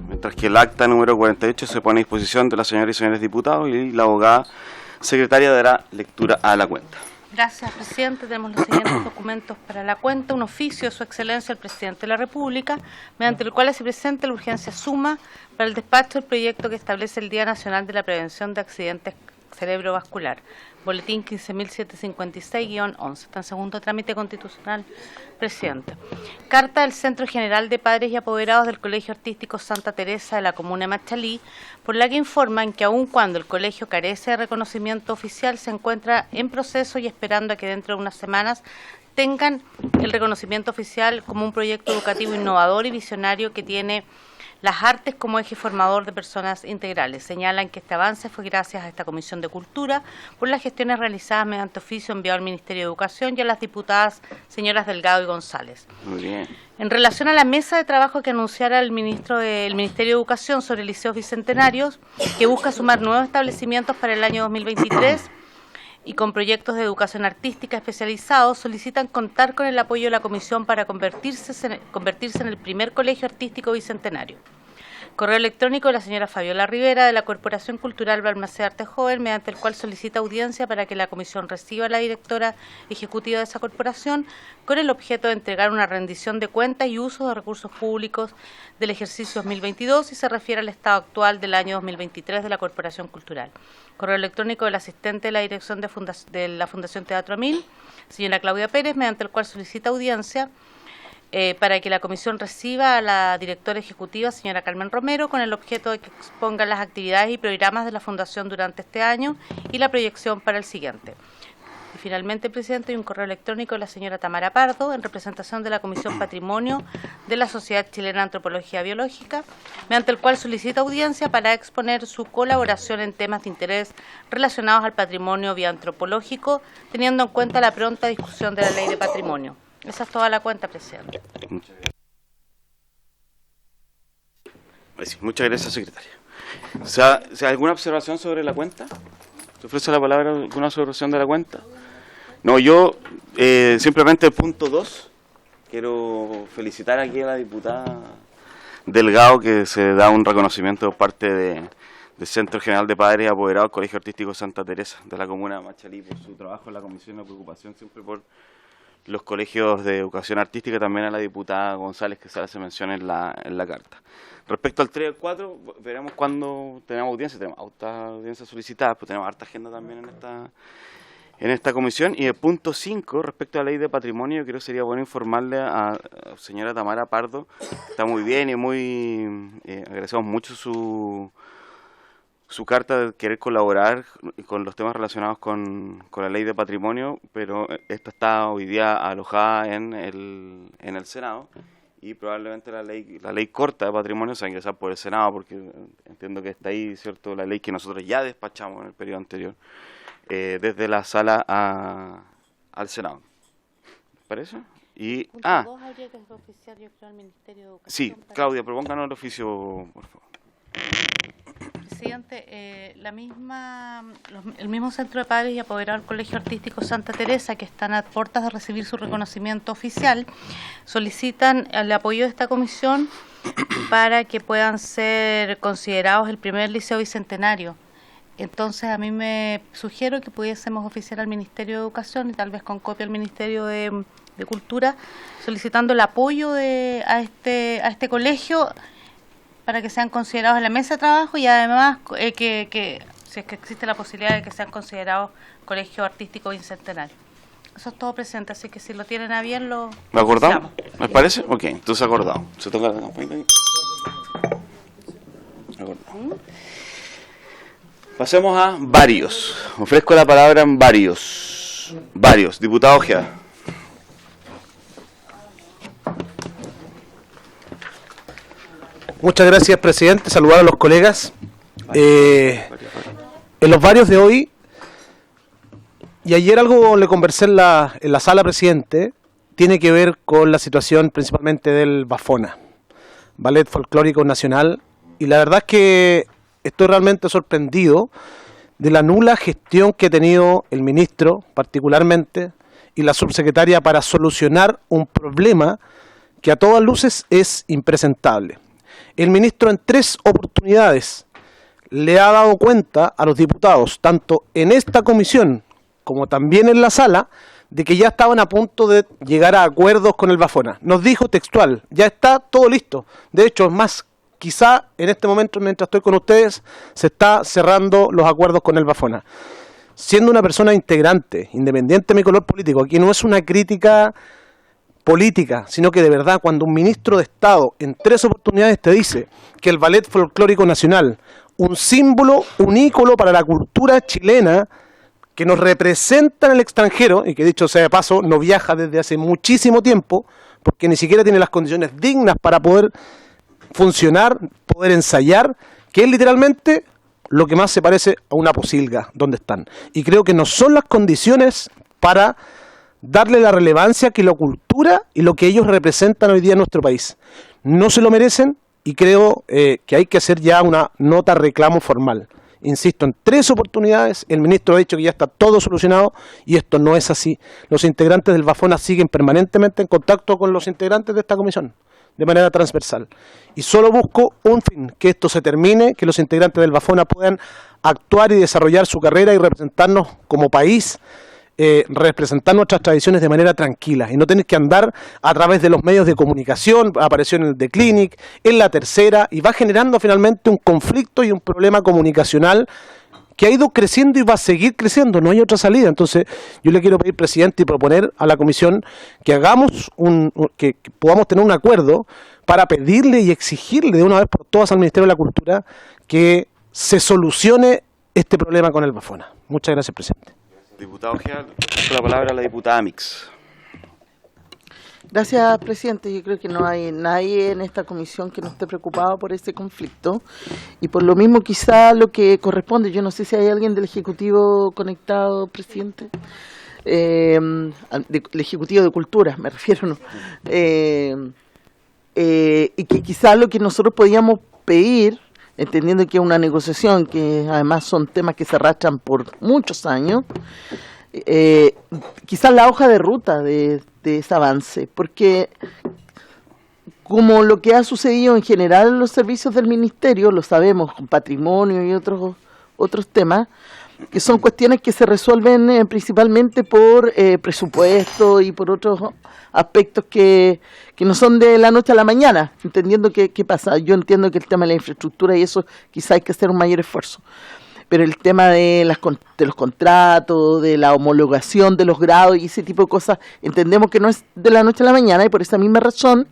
Mientras que el acta número 48 se pone a disposición de las señoras y señores diputados y la abogada secretaria dará lectura a la cuenta. Gracias, presidente. Tenemos los siguientes documentos para la cuenta. Un oficio de su excelencia el presidente de la República, mediante el cual se presenta la urgencia suma para el despacho del proyecto que establece el Día Nacional de la Prevención de Accidentes Cerebrovascular. Boletín 15.756-11. Está en segundo trámite constitucional, presidente. Carta del Centro General de Padres y Apoderados del Colegio Artístico Santa Teresa de la Comuna de Machalí, por la que informan que aun cuando el colegio carece de reconocimiento oficial, se encuentra en proceso y esperando a que dentro de unas semanas tengan el reconocimiento oficial como un proyecto educativo innovador y visionario que tiene las artes como eje formador de personas integrales. Señalan que este avance fue gracias a esta Comisión de Cultura por las gestiones realizadas mediante oficio enviado al Ministerio de Educación y a las diputadas señoras Delgado y González. Muy bien. En relación a la mesa de trabajo que anunciara el ministro del Ministerio de Educación sobre liceos bicentenarios, que busca sumar nuevos establecimientos para el año 2023, y con proyectos de educación artística especializados, solicitan contar con el apoyo de la Comisión para convertirse en el primer colegio artístico bicentenario. Correo electrónico de la señora Fabiola Rivera, de la Corporación Cultural Balmaceda Arte Joven, mediante el cual solicita audiencia para que la Comisión reciba a la directora ejecutiva de esa corporación con el objeto de entregar una rendición de cuentas y uso de recursos públicos del ejercicio 2022 y se refiere al estado actual del año 2023 de la Corporación Cultural. Correo electrónico del asistente de la dirección de la Fundación Teatro Amil, señora Claudia Pérez, mediante el cual solicita audiencia para que la Comisión reciba a la directora ejecutiva, señora Carmen Romero, con el objeto de que exponga las actividades y programas de la Fundación durante este año y la proyección para el siguiente. Y finalmente, presidente, hay un correo electrónico de la señora Tamara Pardo, en representación de la Comisión Patrimonio de la Sociedad Chilena de Antropología Biológica, mediante el cual solicita audiencia para exponer su colaboración en temas de interés relacionados al patrimonio bioantropológico, teniendo en cuenta la pronta discusión de la Ley de Patrimonio. Esa es toda la cuenta, presidente. Muchas gracias, secretaria. O sea, ¿alguna observación sobre la cuenta? ¿Se ofrece la palabra alguna observación de la cuenta? No, yo simplemente el punto 2, quiero felicitar aquí a la diputada Delgado, que se da un reconocimiento por parte del Centro General de Padres y Apoderados del Colegio Artístico Santa Teresa de la Comuna de Machalí por su trabajo en la comisión de preocupación siempre por los colegios de educación artística, también a la diputada González, que se hace mención en la carta. Respecto al 3 y al 4, veremos cuándo tenemos audiencia. Tenemos hartas audiencias solicitadas, pues tenemos harta agenda también en esta comisión. Y el punto 5, respecto a la ley de patrimonio, creo que sería bueno informarle a la señora Tamara Pardo, que está muy bien y agradecemos mucho su carta de querer colaborar con los temas relacionados con la ley de patrimonio, pero esta está hoy día alojada en el Senado y probablemente la ley corta de patrimonio se va a ingresar por el Senado, porque entiendo que está ahí, ¿cierto?, la ley que nosotros ya despachamos en el periodo anterior, desde la sala al Senado. ¿Les parece? Y, punto 2 habría que oficiar, yo creo, al Ministerio de Educación. Sí, Claudia, propónganos el oficio, por favor. Presidente, el mismo Centro de Padres y Apoderados del Colegio Artístico Santa Teresa, que están a puertas de recibir su reconocimiento oficial, solicitan el apoyo de esta comisión para que puedan ser considerados el primer liceo bicentenario. Entonces, a mí me sugiero que pudiésemos oficiar al Ministerio de Educación y tal vez con copia al Ministerio de Cultura, solicitando el apoyo a este colegio para que sean considerados en la mesa de trabajo y además que si es que existe la posibilidad de que sean considerados colegio artístico bicentenario. Eso es todo, presidente, así que si lo tienen a bien lo acordamos. ¿Les parece? Ok, entonces acordado. Se toca la campanita ahí. Acordado. Pasemos a varios. Ofrezco la palabra en varios. Diputado Ojeda. Muchas gracias, presidente. Saludar a los colegas. En los varios de hoy, y ayer algo le conversé en la sala, presidente, tiene que ver con la situación principalmente del Bafona, Ballet Folclórico Nacional, y la verdad es que estoy realmente sorprendido de la nula gestión que ha tenido el ministro, particularmente, y la subsecretaria para solucionar un problema que a todas luces es impresentable. El ministro en 3 oportunidades le ha dado cuenta a los diputados, tanto en esta comisión como también en la sala, de que ya estaban a punto de llegar a acuerdos con el Bafona. Nos dijo textual, ya está todo listo. De hecho, es más, quizá en este momento, mientras estoy con ustedes, se está cerrando los acuerdos con el Bafona. Siendo una persona integrante, independiente de mi color político, aquí no es una crítica política, sino que de verdad, cuando un ministro de Estado en 3 oportunidades te dice que el Ballet Folclórico Nacional, un símbolo, un ícono para la cultura chilena, que nos representa en el extranjero, y que dicho sea de paso, no viaja desde hace muchísimo tiempo, porque ni siquiera tiene las condiciones dignas para poder funcionar, poder ensayar, que es literalmente lo que más se parece a una posilga, donde están. Y creo que no son las condiciones para darle la relevancia que la cultura y lo que ellos representan hoy día en nuestro país. No se lo merecen y creo que hay que hacer ya una nota reclamo formal. Insisto, en 3 oportunidades el ministro ha dicho que ya está todo solucionado y esto no es así. Los integrantes del Bafona siguen permanentemente en contacto con los integrantes de esta comisión, de manera transversal. Y solo busco un fin, que esto se termine, que los integrantes del Bafona puedan actuar y desarrollar su carrera y representarnos como país, representar nuestras tradiciones de manera tranquila y no tener que andar a través de los medios de comunicación. Apareció en el The Clinic, en La Tercera, y va generando finalmente un conflicto y un problema comunicacional que ha ido creciendo y va a seguir creciendo, no hay otra salida. Entonces yo le quiero pedir, presidente, y proponer a la comisión que hagamos que podamos tener un acuerdo para pedirle y exigirle de una vez por todas al Ministerio de la Cultura que se solucione este problema con el Bafona. Muchas gracias, presidente. Diputado Ojea, la palabra a la diputada Mix. Gracias, presidente. Yo creo que no hay nadie en esta comisión que no esté preocupado por ese conflicto y por lo mismo quizá lo que corresponde, yo no sé si hay alguien del Ejecutivo conectado, presidente, del Ejecutivo de Cultura, me refiero, ¿no? Y que quizá lo que nosotros podíamos pedir, entendiendo que es una negociación, que además son temas que se arrastran por muchos años, quizás la hoja de ruta de ese avance, porque como lo que ha sucedido en general en los servicios del Ministerio, lo sabemos, con patrimonio y otros temas, que son cuestiones que se resuelven principalmente por presupuesto y por otros aspectos que no son de la noche a la mañana, entendiendo qué pasa. Yo entiendo que el tema de la infraestructura y eso quizá hay que hacer un mayor esfuerzo, pero el tema de los contratos, de la homologación de los grados y ese tipo de cosas, entendemos que no es de la noche a la mañana y por esa misma razón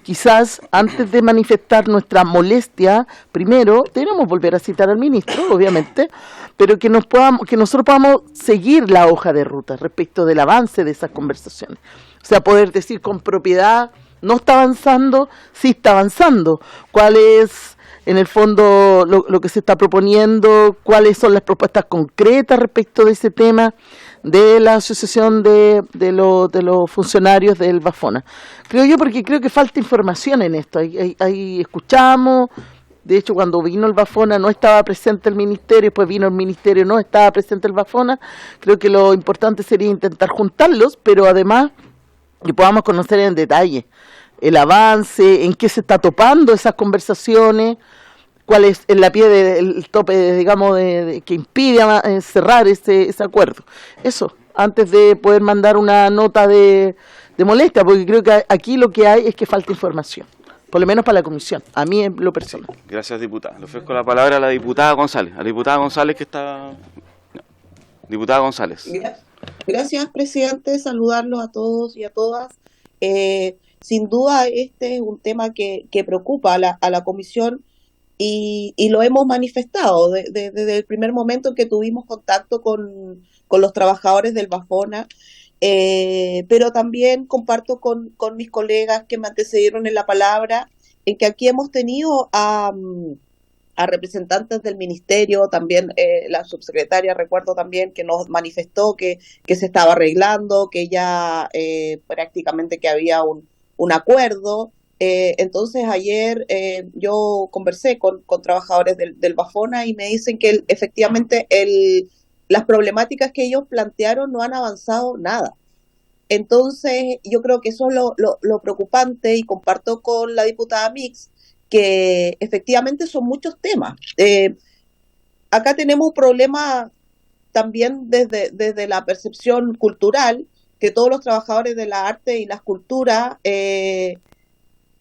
quizás antes de manifestar nuestra molestia, primero debemos volver a citar al ministro, obviamente, pero que nosotros podamos seguir la hoja de ruta respecto del avance de esas conversaciones. O sea, poder decir con propiedad, no está avanzando, sí está avanzando. ¿Cuál es, en el fondo, lo que se está proponiendo? ¿Cuáles son las propuestas concretas respecto de ese tema de la asociación de los funcionarios del Bafona? Creo yo, porque creo que falta información en esto. Ahí escuchamos, de hecho cuando vino el Bafona no estaba presente el ministerio, después vino el ministerio, no estaba presente el Bafona. Creo que lo importante sería intentar juntarlos, pero además que podamos conocer en detalle el avance, en qué se está topando esas conversaciones, cuál es el tope, digamos, que impide cerrar ese acuerdo. Eso, antes de poder mandar una nota de molestia, porque creo que aquí lo que hay es que falta información, por lo menos para la comisión, a mí en lo personal. Gracias, diputada. Le ofrezco la palabra a la diputada González. A la diputada González que está... No. Diputada González. Gracias, presidente. Saludarlos a todos y a todas. Sin duda, este es un tema que preocupa a la comisión y lo hemos manifestado desde el primer momento que tuvimos contacto con los trabajadores del Bafona, pero también comparto con mis colegas que me antecedieron en la palabra, en que aquí hemos tenido a representantes del ministerio, también la subsecretaria, recuerdo también que nos manifestó que se estaba arreglando, que ya prácticamente que había un acuerdo, Entonces ayer yo conversé con trabajadores del Bafona y me dicen que efectivamente las problemáticas que ellos plantearon no han avanzado nada. Entonces yo creo que eso es lo preocupante, y comparto con la diputada Mix que efectivamente son muchos temas. Acá tenemos un problema también desde la percepción cultural, que todos los trabajadores de la arte y las culturas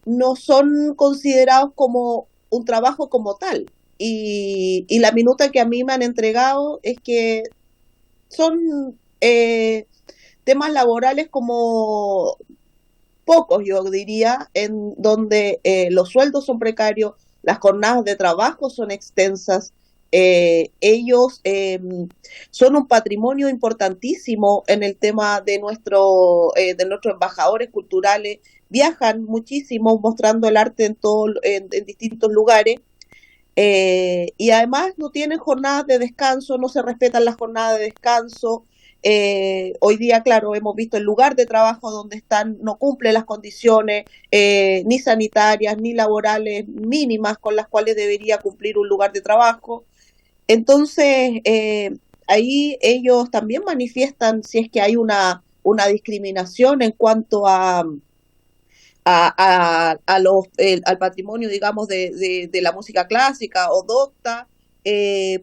no son considerados como un trabajo como tal. Y la minuta que a mí me han entregado es que son temas laborales como pocos, yo diría, en donde los sueldos son precarios, las jornadas de trabajo son extensas. Ellos son un patrimonio importantísimo en el tema de nuestros embajadores culturales. Viajan muchísimo mostrando el arte en distintos lugares, y además no tienen jornadas de descanso, no se respetan las jornadas de descanso. Hoy día, claro, hemos visto el lugar de trabajo donde están, no cumple las condiciones ni sanitarias ni laborales mínimas con las cuales debería cumplir un lugar de trabajo. Entonces, ahí ellos también manifiestan si es que hay una discriminación en cuanto al patrimonio, digamos, de la música clásica o docta,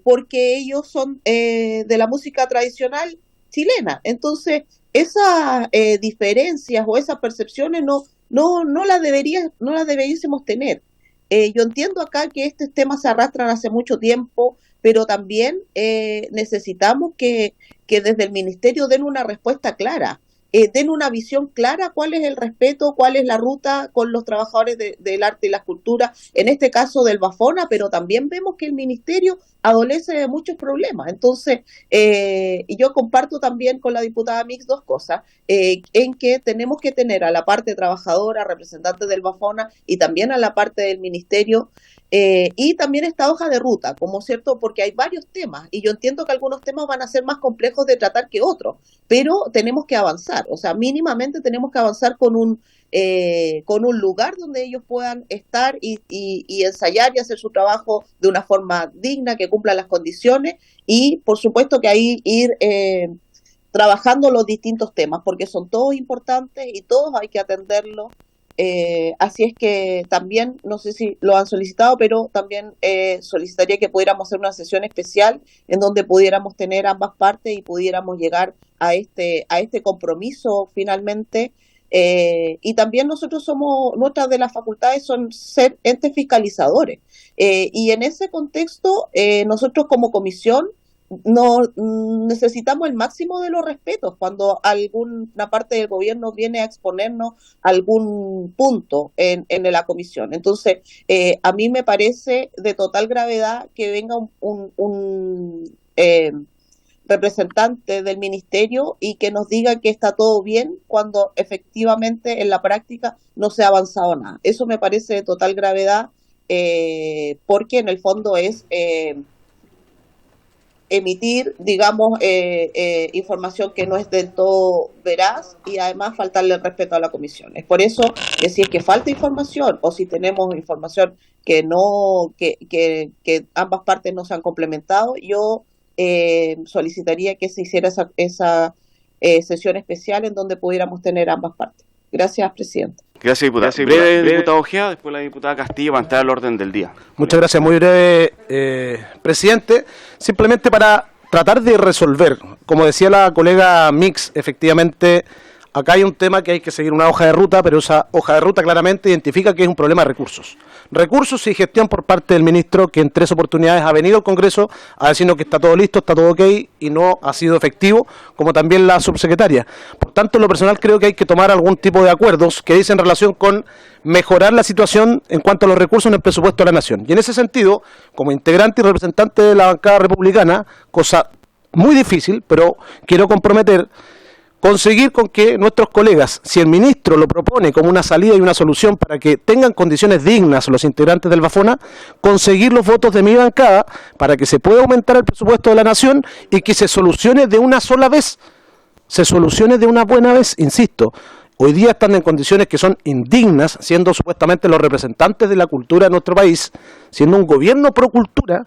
porque ellos son de la música tradicional chilena. Entonces, esas diferencias o esas percepciones no las deberíamos tener. Yo entiendo acá que estos temas se arrastran hace mucho tiempo, pero también necesitamos que desde el Ministerio den una respuesta clara, den una visión clara cuál es el respeto, cuál es la ruta con los trabajadores del arte y las culturas, en este caso del Bafona, pero también vemos que el Ministerio adolece de muchos problemas. Entonces, yo comparto también con la diputada Mix dos cosas, en que tenemos que tener a la parte trabajadora, representantes del Bafona, y también a la parte del Ministerio, y también esta hoja de ruta, como cierto, porque hay varios temas, y yo entiendo que algunos temas van a ser más complejos de tratar que otros, pero tenemos que avanzar, o sea, mínimamente tenemos que avanzar con un lugar donde ellos puedan estar y ensayar y hacer su trabajo de una forma digna, que cumpla las condiciones, y por supuesto que ahí ir trabajando los distintos temas, porque son todos importantes y todos hay que atenderlos. Así es que también, no sé si lo han solicitado, pero también solicitaría que pudiéramos hacer una sesión especial en donde pudiéramos tener ambas partes y pudiéramos llegar a este compromiso finalmente. Y también nuestras de las facultades son ser entes fiscalizadores. Y en ese contexto, nosotros como comisión necesitamos el máximo de los respetos cuando alguna parte del gobierno viene a exponernos algún punto en la comisión. Entonces, a mí me parece de total gravedad que venga un representante del ministerio y que nos diga que está todo bien cuando efectivamente en la práctica no se ha avanzado nada. Eso me parece de total gravedad, porque en el fondo es emitir, digamos, información que no es del todo veraz y además faltarle el respeto a la comisión. Es por eso que si es que falta información o si tenemos información que ambas partes no se han complementado, yo solicitaría que se hiciera esa sesión especial en donde pudiéramos tener ambas partes. Gracias, presidente. Gracias, diputada. Breve, diputado Ojea, después la diputada Castillo, para entrar al orden del día. Muchas gracias, muy breve, presidente. Simplemente para tratar de resolver, como decía la colega Mix, efectivamente, acá hay un tema que hay que seguir una hoja de ruta, pero esa hoja de ruta claramente identifica que es un problema de recursos. Recursos y gestión por parte del ministro, que en 3 oportunidades ha venido al Congreso a decirnos que está todo listo, está todo ok, y no ha sido efectivo, como también la subsecretaria. Por tanto, en lo personal creo que hay que tomar algún tipo de acuerdos que dicen relación con mejorar la situación en cuanto a los recursos en el presupuesto de la Nación. Y en ese sentido, como integrante y representante de la bancada republicana, cosa muy difícil, pero quiero comprometer, conseguir con que nuestros colegas, si el ministro lo propone como una salida y una solución para que tengan condiciones dignas los integrantes del Bafona, conseguir los votos de mi bancada para que se pueda aumentar el presupuesto de la Nación y que se solucione de una sola vez, se solucione de una buena vez, insisto. hoy día están en condiciones que son indignas, siendo supuestamente los representantes de la cultura de nuestro país, siendo un gobierno pro cultura,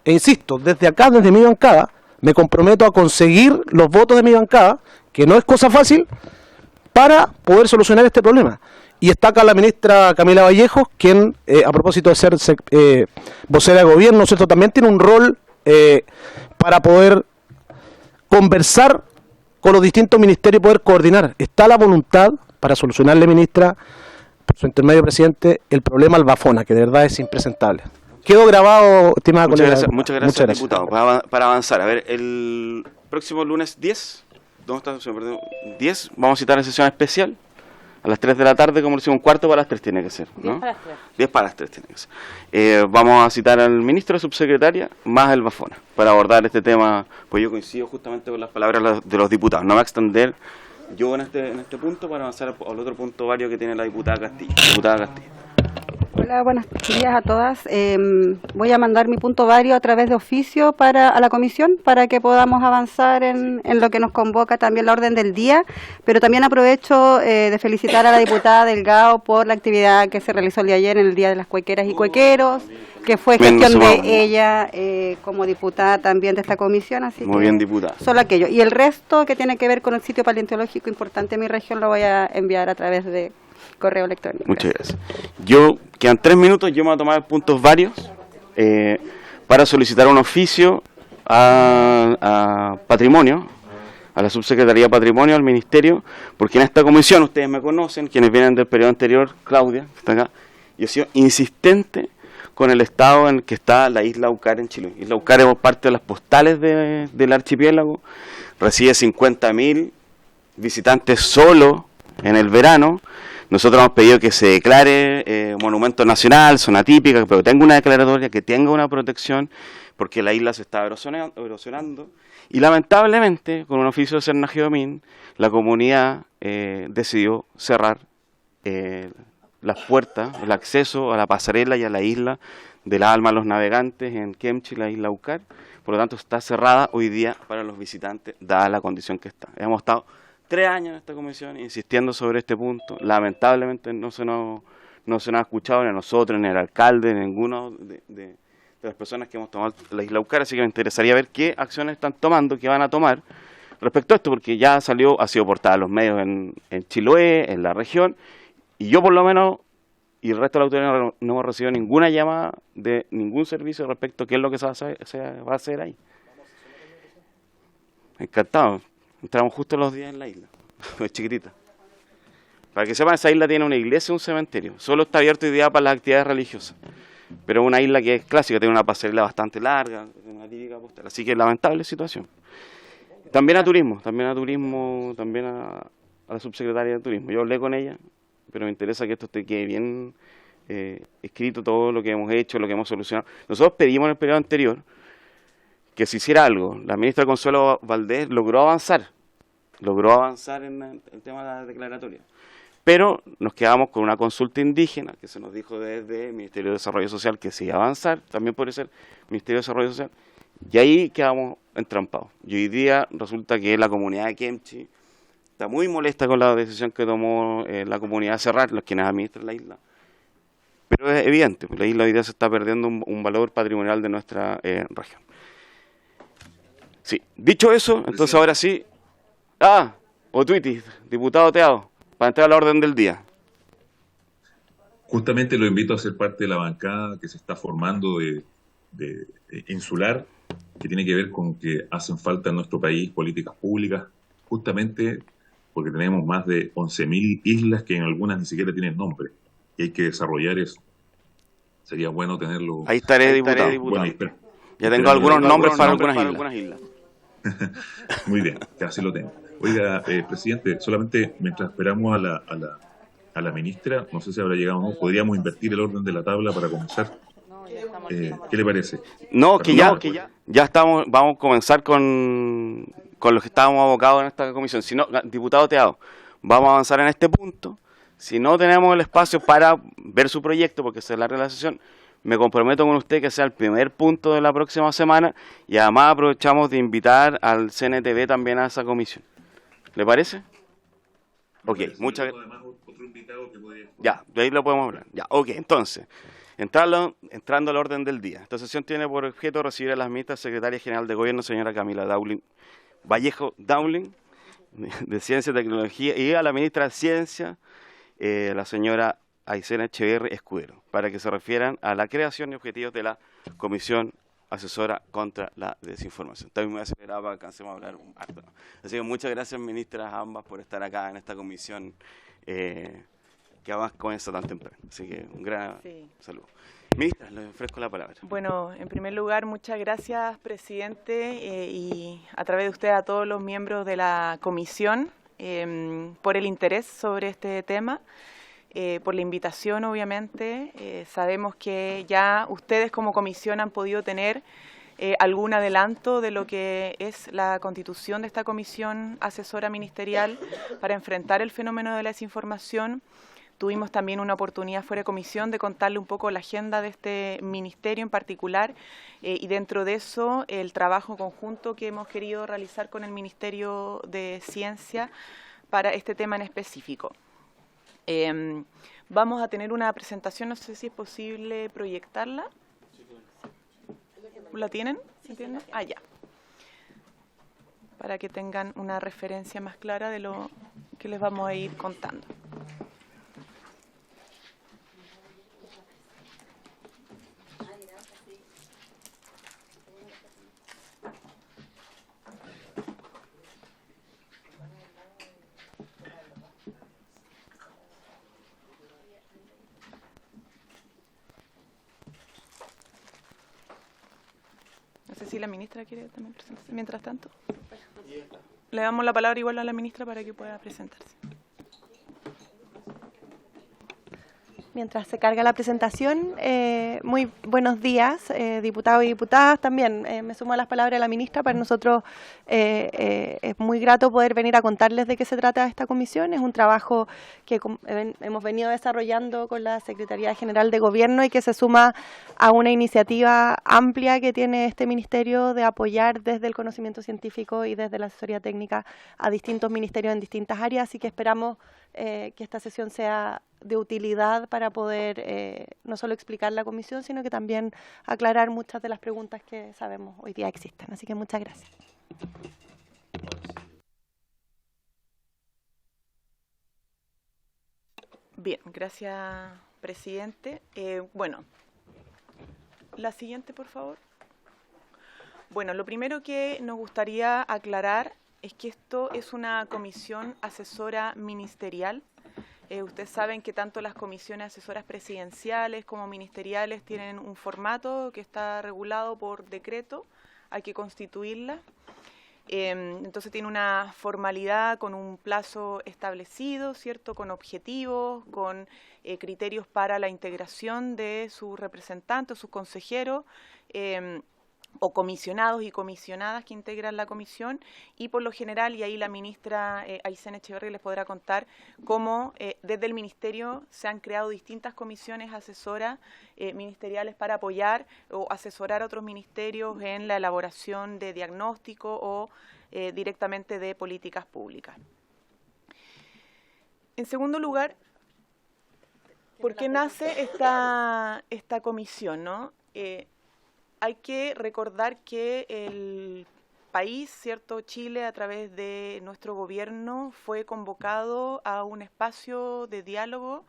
e insisto, desde acá, desde mi bancada, me comprometo a conseguir los votos de mi bancada, que no es cosa fácil, para poder solucionar este problema. Y está acá la ministra Camila Vallejos, quien, a propósito de ser vocera de gobierno, ¿no es cierto?, también tiene un rol para poder conversar con los distintos ministerios y poder coordinar. Está la voluntad para solucionarle, ministra, por su intermedio, presidente, el problema Albafona, que de verdad es impresentable. Quedó grabado, estimada colega. Muchas gracias, diputado. Para avanzar, a ver, el próximo lunes 10, ¿dónde está? 10, vamos a citar en sesión especial, a las 3 de la tarde, como le decimos, un cuarto para las 3 tiene que ser, ¿no? 10 para las 3. 10 para las 3 tiene que ser. Vamos a citar al ministro, subsecretaria, más el Bafona, para abordar este tema, pues yo coincido justamente con las palabras de los diputados. No me voy a extender yo en este punto para avanzar al otro punto vario que tiene la diputada Castillo. Hola, buenos días a todas. Voy a mandar mi punto vario a través de oficio a la comisión para que podamos avanzar en lo que nos convoca también la orden del día, pero también aprovecho de felicitar a la diputada Delgado por la actividad que se realizó el día de ayer en el Día de las Cuequeras y Cuequeros, que fue gestión de ella como diputada también de esta comisión. Así muy bien, diputada. Solo aquello. Y el resto que tiene que ver con el sitio paleontológico importante en mi región lo voy a enviar a través de correo electrónico. Muchas gracias. Quedan 3 minutos, yo me voy a tomar puntos varios para solicitar un oficio a Patrimonio, a la Subsecretaría de Patrimonio, al Ministerio, porque en esta comisión, ustedes me conocen, quienes vienen del periodo anterior, Claudia, que está acá, yo he sido insistente con el estado en el que está la Isla Aucar en Chile. Isla Aucar es parte de las postales del archipiélago, recibe 50.000 visitantes solo en el verano. Nosotros hemos pedido que se declare monumento nacional, zona típica, pero tenga una declaratoria, que tenga una protección, porque la isla se está erosionando. Y lamentablemente, con un oficio de Cernagidomín, la comunidad decidió cerrar las puertas, el acceso a la pasarela y a la isla de la Alma de los Navegantes en Kemchi, la isla Aucar. Por lo tanto, está cerrada hoy día para los visitantes, dada la condición que está. Hemos estado 3 años en esta comisión insistiendo sobre este punto. Lamentablemente no se nos ha escuchado ni a nosotros, ni al alcalde, ni a ninguno de las personas que hemos tomado la Isla Aucar, así que me interesaría ver qué acciones están tomando, qué van a tomar respecto a esto, porque ya ha sido portada a los medios en Chiloé, en la región, y yo por lo menos, y el resto de la autoridad no hemos recibido ninguna llamada de ningún servicio respecto a qué es lo que se va a hacer ahí. Encantado. Entramos justo los días en la isla, es chiquitita. Para que sepan, esa isla tiene una iglesia y un cementerio. Solo está abierto hoy día para las actividades religiosas. Pero es una isla que es clásica, tiene una pasarela bastante larga, una típica postal. Así que lamentable situación. También a turismo, también a la subsecretaria de turismo. Yo hablé con ella, pero me interesa que esto quede bien escrito, todo lo que hemos hecho, lo que hemos solucionado. Nosotros pedimos en el periodo anterior que se hiciera algo. La ministra Consuelo Valdés logró avanzar en el tema de la declaratoria, pero nos quedamos con una consulta indígena que se nos dijo desde el Ministerio de Desarrollo Social que sí iba a avanzar, también puede ser Ministerio de Desarrollo Social, y ahí quedamos entrampados. Y hoy día resulta que la comunidad de Kemchi está muy molesta con la decisión que tomó la comunidad de cerrar, los quienes administran la isla. Pero es evidente, la isla hoy día se está perdiendo un valor patrimonial de nuestra región. Sí, dicho eso, entonces ahora sí. Otuiti, diputado Teado, para entrar a la orden del día. Justamente lo invito a ser parte de la bancada que se está formando de insular, que tiene que ver con que hacen falta en nuestro país políticas públicas, justamente porque tenemos más de 11.000 islas que en algunas ni siquiera tienen nombre, y hay que desarrollar eso. Sería bueno tenerlo. Ahí estaré, diputado. Bueno, ya tengo algunos nombres para algunas islas. Muy bien, casi lo tengo. Oiga, presidente, solamente mientras esperamos a la ministra, no sé si habrá llegado o no, podríamos invertir el orden de la tabla para comenzar. ¿Qué le parece? No, que ya estamos, vamos a comenzar con los que estábamos abocados en esta comisión. Si no, diputado Teado, vamos a avanzar en este punto. Si no tenemos el espacio para ver su proyecto, porque se larga la sesión, me comprometo con usted que sea el primer punto de la próxima semana, y además aprovechamos de invitar al CNTV también a esa comisión. ¿Le parece? Ok, muchas gracias. Además, otro invitado que podría... Ya, de ahí lo podemos hablar. Ya, ok, entonces, entrando al orden del día. Esta sesión tiene por objeto recibir a la ministra secretaria general de Gobierno, señora Camila Vallejo Dowling, de Ciencia y Tecnología, y a la ministra de Ciencia, la señora Aysén Echeverri Escudero, para que se refieran a la creación y objetivos de la Comisión Asesora contra la Desinformación. También me voy a acelerar para que alcancemos a hablar un harto. Así que muchas gracias, ministras, ambas, por estar acá en esta comisión que además comienza tan temprano. Así que un gran saludo. Ministra, le ofrezco la palabra. Bueno, en primer lugar, muchas gracias, presidente, y a través de usted a todos los miembros de la comisión por el interés sobre este tema. Por la invitación, obviamente. Sabemos que ya ustedes como comisión han podido tener algún adelanto de lo que es la constitución de esta comisión asesora ministerial para enfrentar el fenómeno de la desinformación. Tuvimos también una oportunidad fuera de comisión de contarle un poco la agenda de este ministerio en particular y dentro de eso el trabajo conjunto que hemos querido realizar con el Ministerio de Ciencia para este tema en específico. Vamos a tener una presentación, no sé si es posible proyectarla. ¿La tienen? ¿Se entiende? Ah, ya. Para que tengan una referencia más clara de lo que les vamos a ir contando. No sé si la ministra quiere también presentarse. Mientras tanto, le damos la palabra igual a la ministra para que pueda presentarse. Mientras se carga la presentación, muy buenos días, diputados y diputadas. También me sumo a las palabras de la ministra. Para nosotros es muy grato poder venir a contarles de qué se trata esta comisión. Es un trabajo que hemos venido desarrollando con la Secretaría General de Gobierno y que se suma a una iniciativa amplia que tiene este ministerio de apoyar desde el conocimiento científico y desde la asesoría técnica a distintos ministerios en distintas áreas. Así que esperamos que esta sesión sea de utilidad para poder no solo explicar la comisión, sino que también aclarar muchas de las preguntas que sabemos hoy día existen. Así que muchas gracias. Bien, gracias, presidente. Bueno, la siguiente, por favor. Bueno, lo primero que nos gustaría aclarar es que esto es una comisión asesora ministerial. Ustedes saben que tanto las comisiones asesoras presidenciales como ministeriales tienen un formato que está regulado por decreto, hay que constituirla. Entonces tiene una formalidad con un plazo establecido, ¿cierto? Con objetivos, con criterios para la integración de sus representantes, sus consejeros, o comisionados y comisionadas que integran la comisión, y por lo general, y ahí la ministra Aysén Echeverri les podrá contar cómo desde el ministerio se han creado distintas comisiones asesoras ministeriales para apoyar o asesorar a otros ministerios en la elaboración de diagnóstico o directamente de políticas públicas. En segundo lugar, ¿por qué nace esta comisión, no? Hay que recordar que el país, ¿cierto? Chile, a través de nuestro gobierno, fue convocado a un espacio de diálogo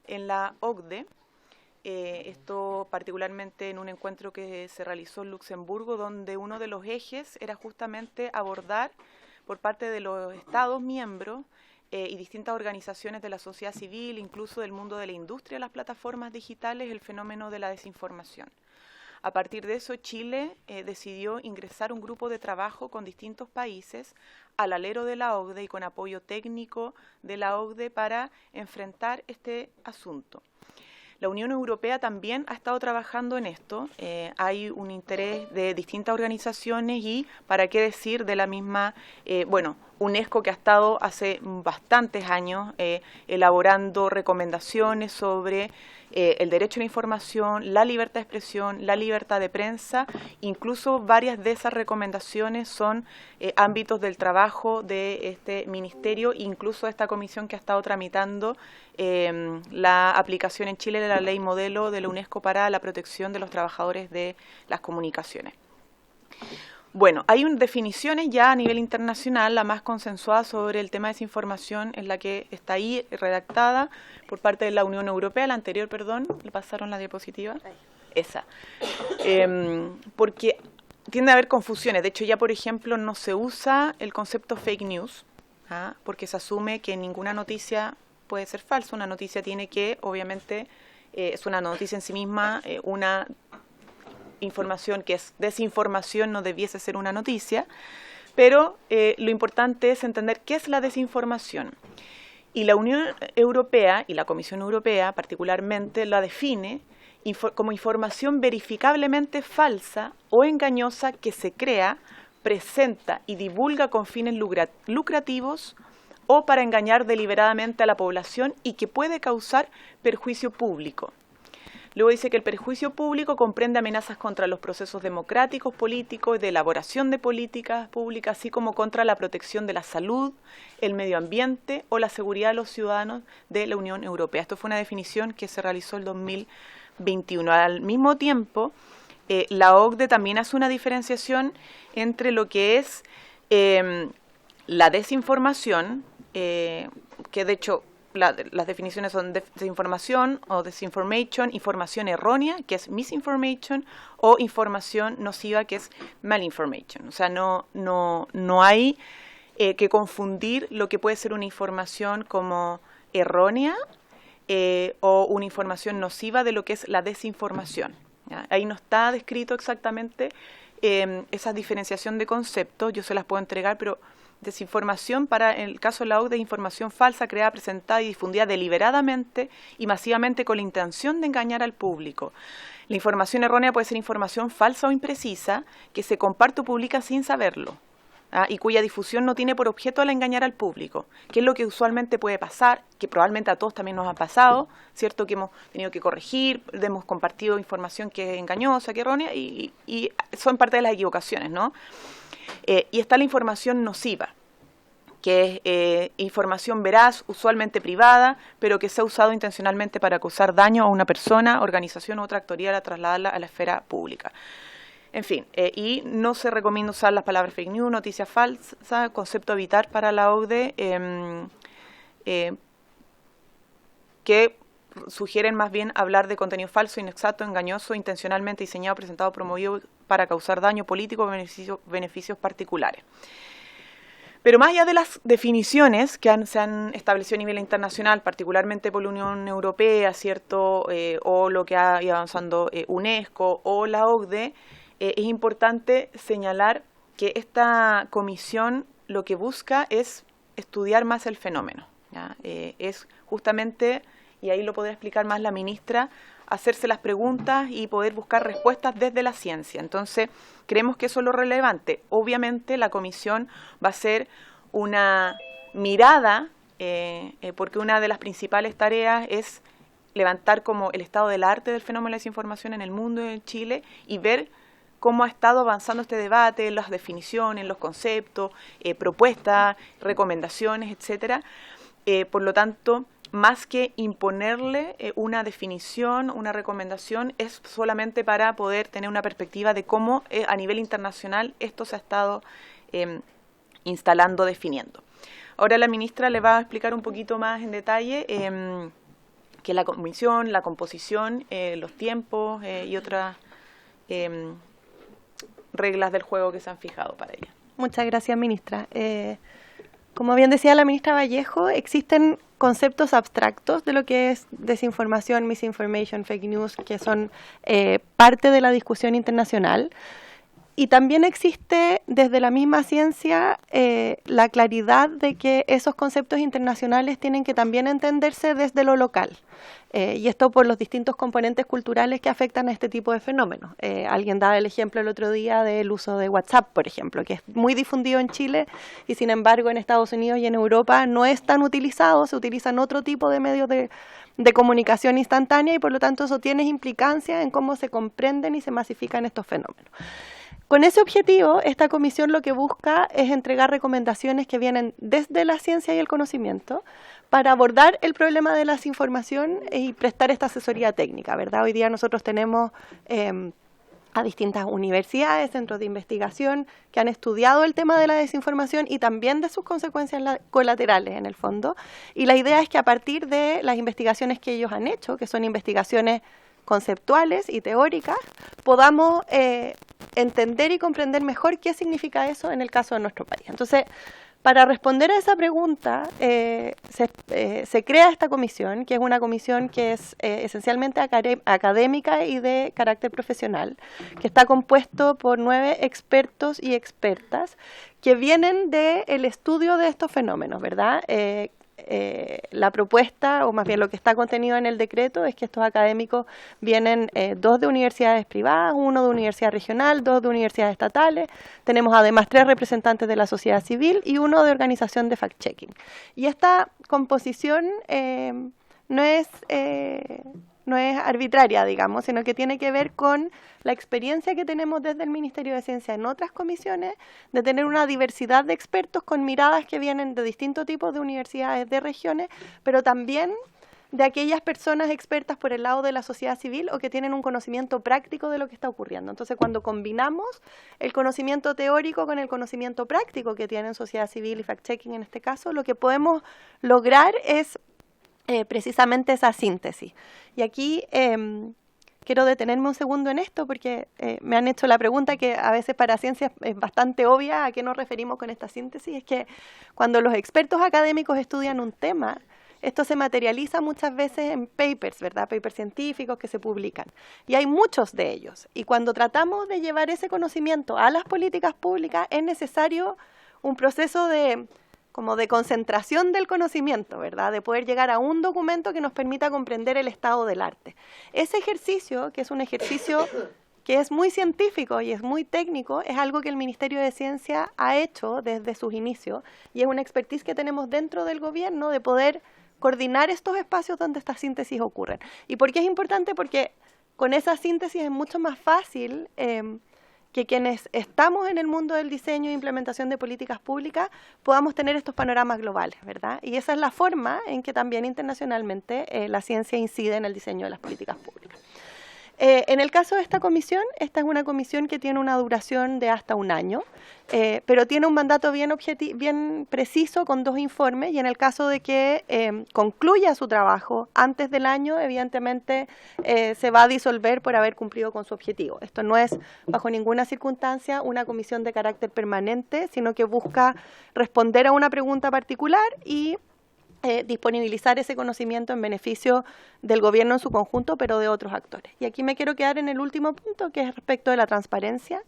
en la OCDE. Esto particularmente en un encuentro que se realizó en Luxemburgo, donde uno de los ejes era justamente abordar por parte de los Estados miembros y distintas organizaciones de la sociedad civil, incluso del mundo de la industria, las plataformas digitales, el fenómeno de la desinformación. A partir de eso, Chile decidió ingresar un grupo de trabajo con distintos países al alero de la OCDE y con apoyo técnico de la OCDE para enfrentar este asunto. La Unión Europea también ha estado trabajando en esto. Hay un interés de distintas organizaciones y, para qué decir, de la misma, UNESCO, que ha estado hace bastantes años elaborando recomendaciones sobre el derecho a la información, la libertad de expresión, la libertad de prensa. Incluso varias de esas recomendaciones son ámbitos del trabajo de este ministerio, incluso de esta comisión que ha estado tramitando la aplicación en Chile de la ley modelo de la UNESCO para la protección de los trabajadores de las comunicaciones. Bueno, hay definiciones ya a nivel internacional. La más consensuada sobre el tema de desinformación es la que está ahí redactada por parte de la Unión Europea, la anterior, perdón, le pasaron la diapositiva, esa. Porque tiende a haber confusiones. De hecho, ya por ejemplo no se usa el concepto fake news, porque se asume que ninguna noticia puede ser falsa. Una noticia tiene que, obviamente, es una noticia en sí misma, una información que es desinformación no debiese ser una noticia, pero lo importante es entender qué es la desinformación. Y la Unión Europea y la Comisión Europea particularmente la define como información verificablemente falsa o engañosa que se crea, presenta y divulga con fines lucrativos o para engañar deliberadamente a la población y que puede causar perjuicio público. Luego dice que el perjuicio público comprende amenazas contra los procesos democráticos, políticos, de elaboración de políticas públicas, así como contra la protección de la salud, el medio ambiente o la seguridad de los ciudadanos de la Unión Europea. Esto fue una definición que se realizó el 2021. Al mismo tiempo, la OCDE también hace una diferenciación entre lo que es la desinformación, que de hecho las definiciones son desinformación o disinformation, información errónea, que es misinformation, o información nociva, que es malinformation. O sea, no hay que confundir lo que puede ser una información como errónea o una información nociva de lo que es la desinformación, ¿ya? Ahí no está descrito exactamente esa diferenciación de conceptos, yo se las puedo entregar, pero desinformación, para el caso de la OCDE, información falsa creada, presentada y difundida deliberadamente y masivamente con la intención de engañar al público. La información errónea puede ser información falsa o imprecisa que se comparte o publica sin saberlo, y cuya difusión no tiene por objeto el engañar al público, que es lo que usualmente puede pasar, que probablemente a todos también nos ha pasado, ¿cierto? Que hemos tenido que corregir, hemos compartido información que es engañosa, que es errónea, y son parte de las equivocaciones, ¿no? Y está la información nociva, que es información veraz, usualmente privada, pero que se ha usado intencionalmente para causar daño a una persona, organización u otra actoría, trasladarla a la esfera pública. En fin, y no se recomienda usar las palabras fake news, noticia falsa, concepto a evitar para la OCDE, que sugieren más bien hablar de contenido falso, inexacto, engañoso, intencionalmente diseñado, presentado, promovido para causar daño político o beneficios particulares. Pero más allá de las definiciones que se han establecido a nivel internacional, particularmente por la Unión Europea, ¿cierto? O lo que ha ido avanzando UNESCO o la OCDE, es importante señalar que esta comisión lo que busca es estudiar más el fenómeno, ¿ya? Es justamente, y ahí lo podrá explicar más la ministra, hacerse las preguntas y poder buscar respuestas desde la ciencia. Entonces, creemos que eso es lo relevante. Obviamente, la comisión va a ser una mirada, porque una de las principales tareas es levantar como el estado del arte del fenómeno de la desinformación en el mundo y en Chile y ver cómo ha estado avanzando este debate, las definiciones, los conceptos, propuestas, recomendaciones, etcétera. Por lo tanto, más que imponerle una definición, una recomendación, es solamente para poder tener una perspectiva de cómo a nivel internacional esto se ha estado instalando, definiendo. Ahora la ministra le va a explicar un poquito más en detalle qué es la comisión, la composición, los tiempos y otras reglas del juego que se han fijado para ella. Muchas gracias, ministra. Como bien decía la ministra Vallejo, existen conceptos abstractos de lo que es desinformación, misinformation, fake news, que son parte de la discusión internacional. Y también existe desde la misma ciencia la claridad de que esos conceptos internacionales tienen que también entenderse desde lo local. Y esto por los distintos componentes culturales que afectan a este tipo de fenómenos. Alguien daba el ejemplo el otro día del uso de WhatsApp, por ejemplo, que es muy difundido en Chile y sin embargo en Estados Unidos y en Europa no es tan utilizado, se utilizan otro tipo de medios de comunicación instantánea y por lo tanto eso tiene implicancias en cómo se comprenden y se masifican estos fenómenos. Con ese objetivo, esta comisión lo que busca es entregar recomendaciones que vienen desde la ciencia y el conocimiento para abordar el problema de la desinformación y prestar esta asesoría técnica, ¿verdad? Hoy día nosotros tenemos a distintas universidades, centros de investigación que han estudiado el tema de la desinformación y también de sus consecuencias colaterales en el fondo. Y la idea es que a partir de las investigaciones que ellos han hecho, que son investigaciones conceptuales y teóricas, podamos entender y comprender mejor qué significa eso en el caso de nuestro país. Entonces, para responder a esa pregunta, se crea esta comisión, que es una comisión que es esencialmente académica y de carácter profesional, que está compuesto por 9 expertos y expertas que vienen del estudio de estos fenómenos, ¿verdad? La propuesta, o más bien lo que está contenido en el decreto, es que estos académicos vienen 2 de universidades privadas, 1 de universidad regional, 2 de universidades estatales. Tenemos además 3 representantes de la sociedad civil y 1 de organización de fact-checking. Y esta composición no es arbitraria, digamos, sino que tiene que ver con la experiencia que tenemos desde el Ministerio de Ciencia en otras comisiones, de tener una diversidad de expertos con miradas que vienen de distintos tipos de universidades, de regiones, pero también de aquellas personas expertas por el lado de la sociedad civil o que tienen un conocimiento práctico de lo que está ocurriendo. Entonces, cuando combinamos el conocimiento teórico con el conocimiento práctico que tienen sociedad civil y fact-checking en este caso, lo que podemos lograr es precisamente esa síntesis. Y aquí quiero detenerme un segundo en esto porque me han hecho la pregunta que a veces para ciencia es bastante obvia a qué nos referimos con esta síntesis, es que cuando los expertos académicos estudian un tema, esto se materializa muchas veces en papers, ¿verdad? Papers científicos que se publican. Y hay muchos de ellos. Y cuando tratamos de llevar ese conocimiento a las políticas públicas, es necesario un proceso de concentración del conocimiento, ¿verdad? De poder llegar a un documento que nos permita comprender el estado del arte. Ese ejercicio, que es un ejercicio que es muy científico y es muy técnico, es algo que el Ministerio de Ciencia ha hecho desde sus inicios y es una expertise que tenemos dentro del gobierno de poder coordinar estos espacios donde estas síntesis ocurren. ¿Y por qué es importante? Porque con esa síntesis es mucho más fácil que quienes estamos en el mundo del diseño e implementación de políticas públicas podamos tener estos panoramas globales, ¿verdad? Y esa es la forma en que también internacionalmente la ciencia incide en el diseño de las políticas públicas. En el caso de esta comisión, esta es una comisión que tiene una duración de hasta 1 año, pero tiene un mandato bien preciso con 2 informes y en el caso de que concluya su trabajo antes del año, evidentemente se va a disolver por haber cumplido con su objetivo. Esto no es bajo ninguna circunstancia una comisión de carácter permanente, sino que busca responder a una pregunta particular y disponibilizar ese conocimiento en beneficio del gobierno en su conjunto, pero de otros actores. Y aquí me quiero quedar en el último punto, que es respecto de la transparencia.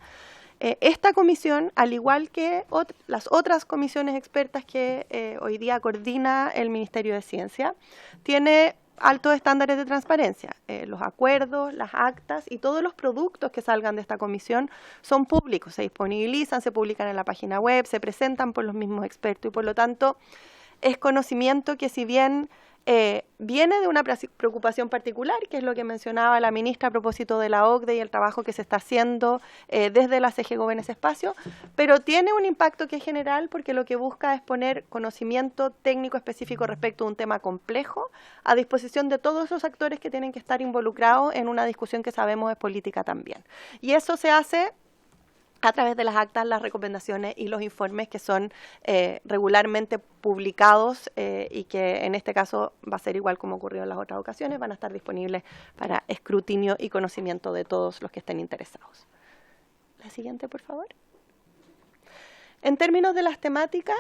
Esta comisión, al igual que las otras comisiones expertas que hoy día coordina el Ministerio de Ciencia, tiene altos estándares de transparencia. Los acuerdos, las actas y todos los productos que salgan de esta comisión son públicos, se disponibilizan, se publican en la página web, se presentan por los mismos expertos y por lo tanto es conocimiento que si bien viene de una preocupación particular, que es lo que mencionaba la ministra a propósito de la OCDE y el trabajo que se está haciendo desde la CGGOV en ese espacio, pero tiene un impacto que es general porque lo que busca es poner conocimiento técnico específico respecto a un tema complejo a disposición de todos esos actores que tienen que estar involucrados en una discusión que sabemos es política también. Y eso se hace a través de las actas, las recomendaciones y los informes que son regularmente publicados y que en este caso va a ser igual como ocurrió en las otras ocasiones, van a estar disponibles para escrutinio y conocimiento de todos los que estén interesados. La siguiente, por favor. En términos de las temáticas,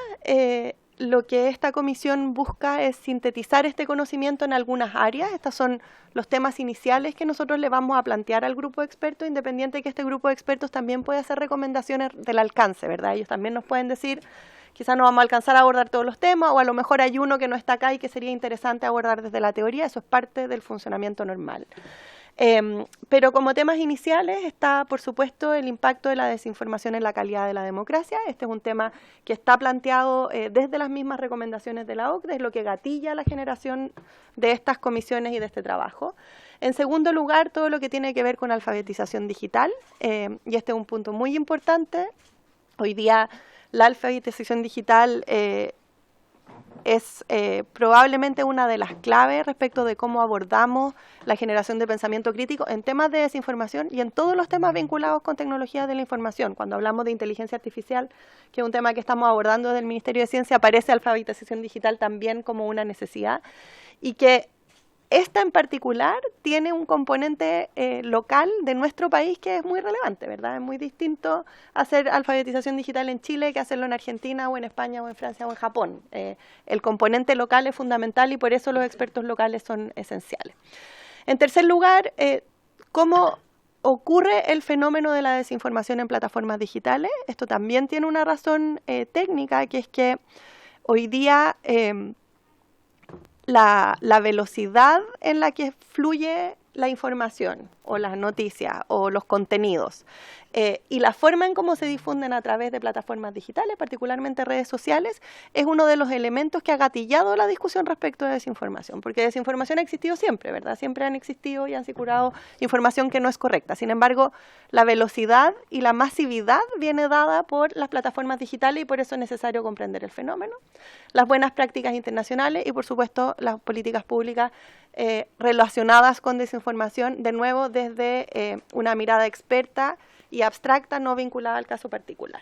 lo que esta comisión busca es sintetizar este conocimiento en algunas áreas. Estos son los temas iniciales que nosotros le vamos a plantear al grupo de expertos, independiente de que este grupo de expertos también puede hacer recomendaciones del alcance, ¿verdad? Ellos también nos pueden decir quizás no vamos a alcanzar a abordar todos los temas, o a lo mejor hay uno que no está acá y que sería interesante abordar desde la teoría. Eso es parte del funcionamiento normal. Pero como temas iniciales está, por supuesto, el impacto de la desinformación en la calidad de la democracia. Este es un tema que está planteado desde las mismas recomendaciones de la OCDE, es lo que gatilla la generación de estas comisiones y de este trabajo. En segundo lugar, todo lo que tiene que ver con alfabetización digital, y este es un punto muy importante. Hoy día la alfabetización digital es probablemente una de las claves respecto de cómo abordamos la generación de pensamiento crítico en temas de desinformación y en todos los temas vinculados con tecnologías de la información. Cuando hablamos de inteligencia artificial, que es un tema que estamos abordando desde el Ministerio de Ciencia, aparece alfabetización digital también como una necesidad, y que esta en particular tiene un componente local de nuestro país que es muy relevante, ¿verdad? Es muy distinto hacer alfabetización digital en Chile que hacerlo en Argentina o en España o en Francia o en Japón. El componente local es fundamental y por eso los expertos locales son esenciales. En tercer lugar, ¿cómo ocurre el fenómeno de la desinformación en plataformas digitales? Esto también tiene una razón técnica, que es que hoy día la velocidad en la que fluye la información o las noticias o los contenidos y la forma en cómo se difunden a través de plataformas digitales, particularmente redes sociales, es uno de los elementos que ha gatillado la discusión respecto de desinformación, porque desinformación ha existido siempre, ¿verdad? Siempre han existido y han circulado información que no es correcta. Sin embargo, la velocidad y la masividad viene dada por las plataformas digitales y por eso es necesario comprender el fenómeno, las buenas prácticas internacionales y, por supuesto, las políticas públicas relacionadas con desinformación, de nuevo desde una mirada experta y abstracta, no vinculada al caso particular.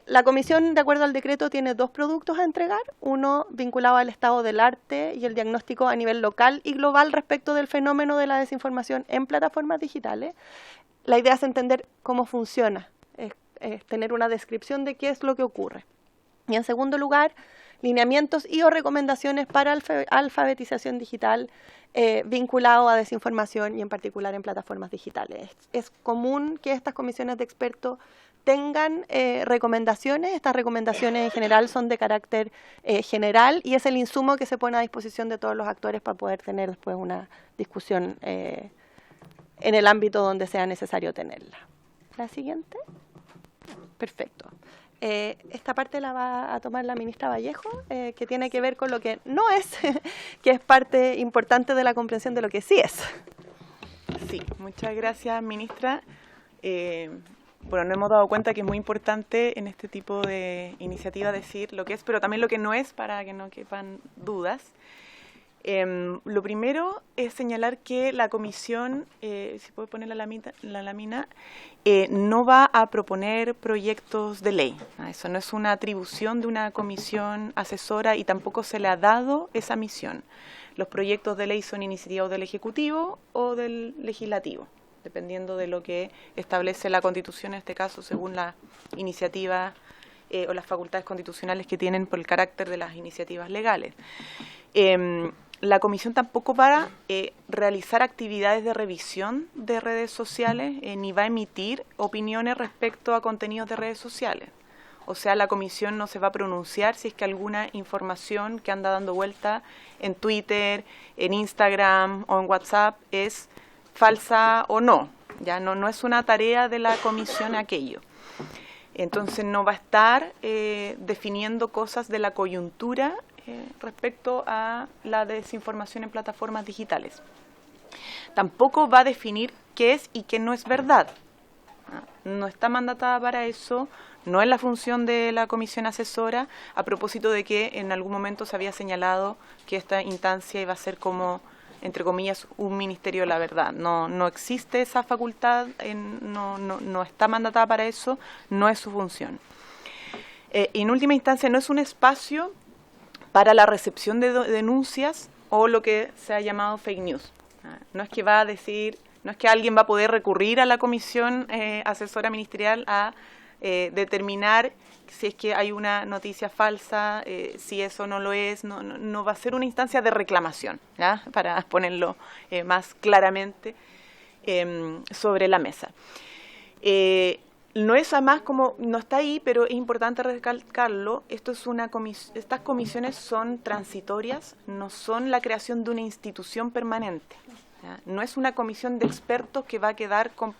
La Comisión, de acuerdo al decreto, tiene 2 productos a entregar, uno vinculado al estado del arte y el diagnóstico a nivel local y global respecto del fenómeno de la desinformación en plataformas digitales. La idea es entender cómo funciona, es tener una descripción de qué es lo que ocurre. Y en segundo lugar, lineamientos y o recomendaciones para alfabetización digital vinculado a desinformación y en particular en plataformas digitales. Es común que estas comisiones de expertos tengan recomendaciones. Estas recomendaciones en general son de carácter general y es el insumo que se pone a disposición de todos los actores para poder tener después una discusión en el ámbito donde sea necesario tenerla. ¿La siguiente? Perfecto. Esta parte la va a tomar la ministra Vallejo, que tiene que ver con lo que no es, que es parte importante de la comprensión de lo que sí es. Sí, muchas gracias, ministra. Bueno, nos hemos dado cuenta que es muy importante en este tipo de iniciativa decir lo que es, pero también lo que no es, para que no quepan dudas. Lo primero es señalar que la comisión, si puede poner la lámina, no va a proponer proyectos de ley. Eso no es una atribución de una comisión asesora y tampoco se le ha dado esa misión. Los proyectos de ley son iniciativas del Ejecutivo o del Legislativo, dependiendo de lo que establece la Constitución, en este caso, según la iniciativa o las facultades constitucionales que tienen por el carácter de las iniciativas legales. La comisión tampoco va a realizar actividades de revisión de redes sociales ni va a emitir opiniones respecto a contenidos de redes sociales. O sea, la comisión no se va a pronunciar si es que alguna información que anda dando vuelta en Twitter, en Instagram o en WhatsApp es falsa o no. Ya no es una tarea de la comisión aquello. Entonces no va a estar definiendo cosas de la coyuntura respecto a la desinformación en plataformas digitales. Tampoco va a definir qué es y qué no es verdad. No está mandatada para eso, no es la función de la comisión asesora, a propósito de que en algún momento se había señalado que esta instancia iba a ser como, entre comillas, un ministerio de la verdad. No existe esa facultad, no está mandatada para eso, no es su función. En última instancia, no es un espacio para la recepción de denuncias o lo que se ha llamado fake news. No es que va a decir, no es que alguien va a poder recurrir a la comisión asesora ministerial a determinar si es que hay una noticia falsa, si eso no lo es, no va a ser una instancia de reclamación, ¿ya? Para ponerlo más claramente sobre la mesa. No es además como, no está ahí, pero es importante recalcarlo, estas comisiones son transitorias, no son la creación de una institución permanente, ¿ya? No es una comisión de expertos que va a quedar con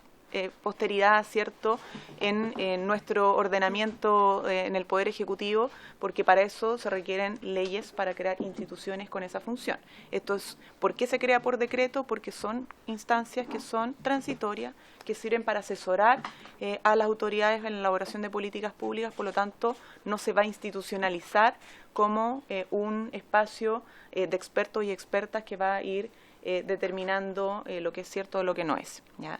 posteridad, ¿cierto?, en nuestro ordenamiento en el Poder Ejecutivo, porque para eso se requieren leyes para crear instituciones con esa función. Esto es, ¿por qué se crea por decreto? Porque son instancias que son transitorias, que sirven para asesorar a las autoridades en la elaboración de políticas públicas, por lo tanto no se va a institucionalizar como un espacio de expertos y expertas que va a ir determinando lo que es cierto o lo que no es, ¿ya?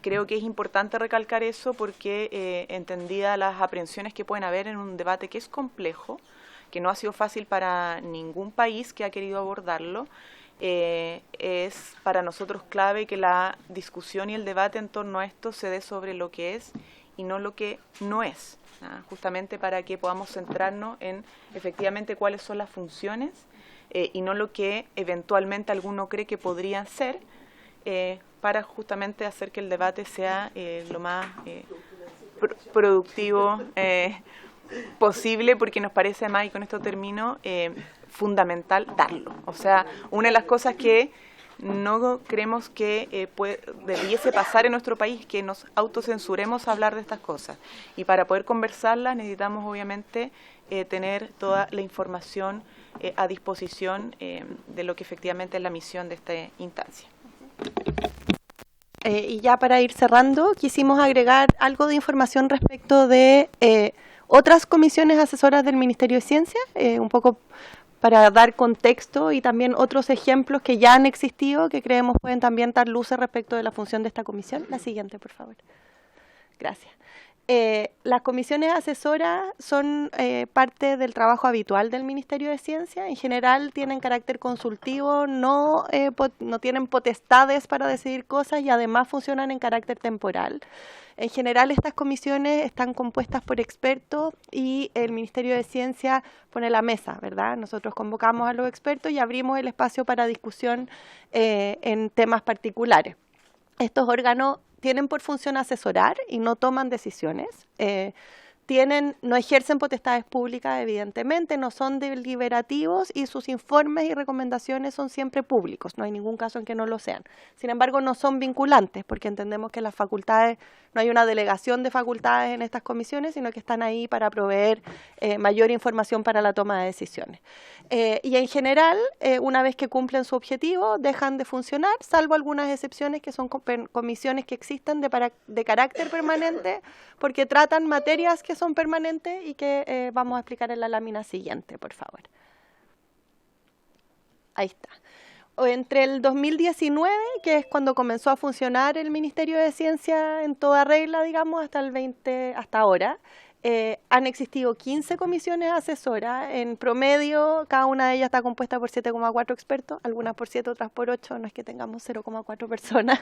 Creo que es importante recalcar eso porque entendidas las aprehensiones que pueden haber en un debate que es complejo, que no ha sido fácil para ningún país que ha querido abordarlo, es para nosotros clave que la discusión y el debate en torno a esto se dé sobre lo que es y no lo que no es, ¿ya? Justamente para que podamos centrarnos en efectivamente cuáles son las funciones y no lo que eventualmente alguno cree que podrían ser, para justamente hacer que el debate sea lo más productivo posible, porque nos parece además, y con esto termino, fundamental darlo. O sea, una de las cosas que no creemos que debiese pasar en nuestro país, que nos autocensuremos a hablar de estas cosas. Y para poder conversarlas necesitamos obviamente tener toda la información a disposición de lo que efectivamente es la misión de esta instancia. Y ya para ir cerrando, quisimos agregar algo de información respecto de otras comisiones asesoras del Ministerio de Ciencia, un poco para dar contexto y también otros ejemplos que ya han existido que creemos pueden también dar luces respecto de la función de esta comisión. La siguiente, por favor. Gracias. Las comisiones asesoras son parte del trabajo habitual del Ministerio de Ciencia. En general tienen carácter consultivo, no tienen potestades para decidir cosas y además funcionan en carácter temporal. En general estas comisiones están compuestas por expertos y el Ministerio de Ciencia pone la mesa, ¿verdad? Nosotros convocamos a los expertos y abrimos el espacio para discusión en temas particulares. Estos órganos tienen por función asesorar y no toman decisiones. No ejercen potestades públicas, evidentemente, no son deliberativos y sus informes y recomendaciones son siempre públicos, no hay ningún caso en que no lo sean. Sin embargo, no son vinculantes porque entendemos que las facultades, no hay una delegación de facultades en estas comisiones, sino que están ahí para proveer mayor información para la toma de decisiones. Y en general, una vez que cumplen su objetivo, dejan de funcionar, salvo algunas excepciones que son comisiones que existen de carácter permanente, porque tratan materias que son permanentes y que vamos a explicar en la lámina siguiente, por favor. Ahí está. Entre el 2019, que es cuando comenzó a funcionar el Ministerio de Ciencia en toda regla, digamos, hasta ahora, han existido 15 comisiones asesoras. En promedio, cada una de ellas está compuesta por 7,4 expertos, algunas por 7, otras por 8, no es que tengamos 0,4 personas.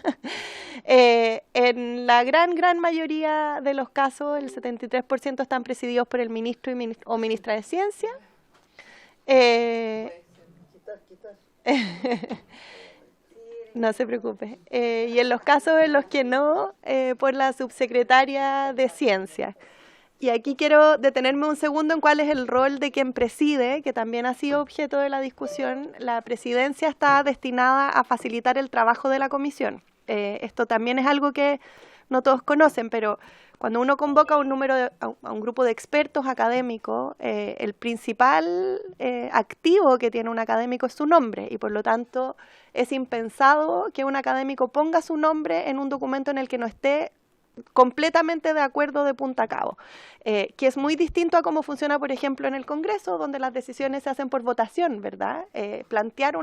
En la gran mayoría de los casos, el 73% están presididos por el ministro o ministra de Ciencia. No se preocupe. Y en los casos en los que no, por la subsecretaria de Ciencia. Y aquí quiero detenerme un segundo en cuál es el rol de quien preside, que también ha sido objeto de la discusión. La presidencia está destinada a facilitar el trabajo de la comisión. Esto también es algo que no todos conocen, pero cuando uno convoca a un grupo de expertos académicos, el principal activo que tiene un académico es su nombre, y por lo tanto es impensado que un académico ponga su nombre en un documento en el que no esté completamente de acuerdo de punta a cabo, que es muy distinto a cómo funciona, por ejemplo, en el Congreso, donde las decisiones se hacen por votación, ¿verdad? Plantear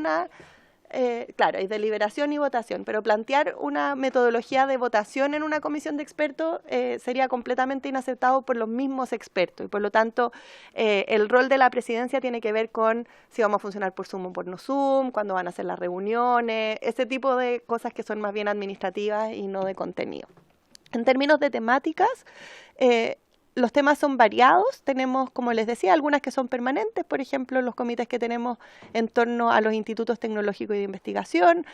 claro, hay deliberación y votación, pero plantear una metodología de votación en una comisión de expertos sería completamente inaceptado por los mismos expertos, y por lo tanto el rol de la presidencia tiene que ver con si vamos a funcionar por Zoom o por no Zoom, cuándo van a hacer las reuniones, ese tipo de cosas que son más bien administrativas y no de contenido. En términos de temáticas, Los temas son variados, tenemos, como les decía, algunas que son permanentes, por ejemplo, los comités que tenemos en torno a los institutos tecnológicos y de investigación,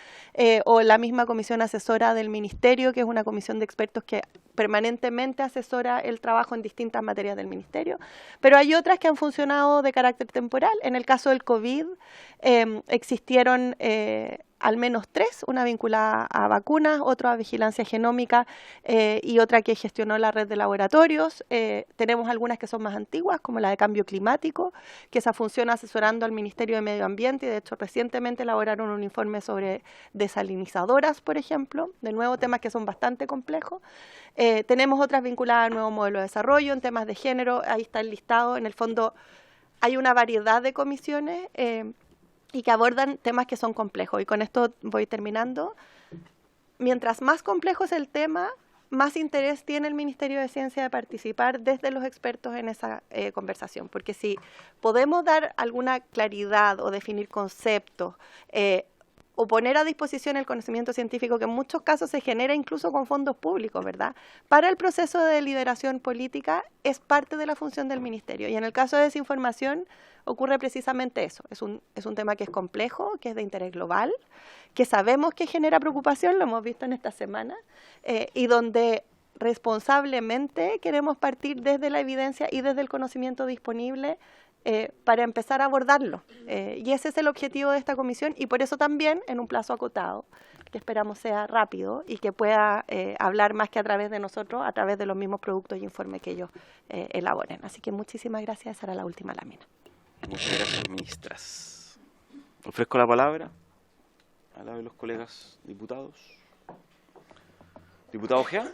o la misma comisión asesora del ministerio, que es una comisión de expertos que permanentemente asesora el trabajo en distintas materias del ministerio, pero hay otras que han funcionado de carácter temporal. En el caso del COVID existieron al menos 3, una vinculada a vacunas, otra a vigilancia genómica y otra que gestionó la red de laboratorios. Tenemos algunas que son más antiguas, como la de cambio climático, que esa funciona asesorando al Ministerio de Medio Ambiente, y de hecho recientemente elaboraron un informe sobre desalinizadoras, por ejemplo, de nuevo temas que son bastante complejos. Tenemos otras vinculadas al nuevo modelo de desarrollo, en temas de género, ahí está el listado. En el fondo hay una variedad de comisiones y que abordan temas que son complejos. Y con esto voy terminando. Mientras más complejo es el tema, más interés tiene el Ministerio de Ciencia de participar desde los expertos en esa conversación. Porque si podemos dar alguna claridad o definir conceptos, o poner a disposición el conocimiento científico que en muchos casos se genera incluso con fondos públicos, ¿verdad? Para el proceso de deliberación política es parte de la función del ministerio. Y en el caso de desinformación ocurre precisamente eso. Es un tema que es complejo, que es de interés global, que sabemos que genera preocupación, lo hemos visto en esta semana, y donde responsablemente queremos partir desde la evidencia y desde el conocimiento disponible para empezar a abordarlo. Y ese es el objetivo de esta comisión, y por eso también en un plazo acotado, que esperamos sea rápido y que pueda hablar más que a través de nosotros, a través de los mismos productos y informes que ellos elaboren. Así que muchísimas gracias. Esa era la última lámina. Muchas gracias, ministras. Ofrezco la palabra a la de los colegas diputados. ¿Diputado Ojea?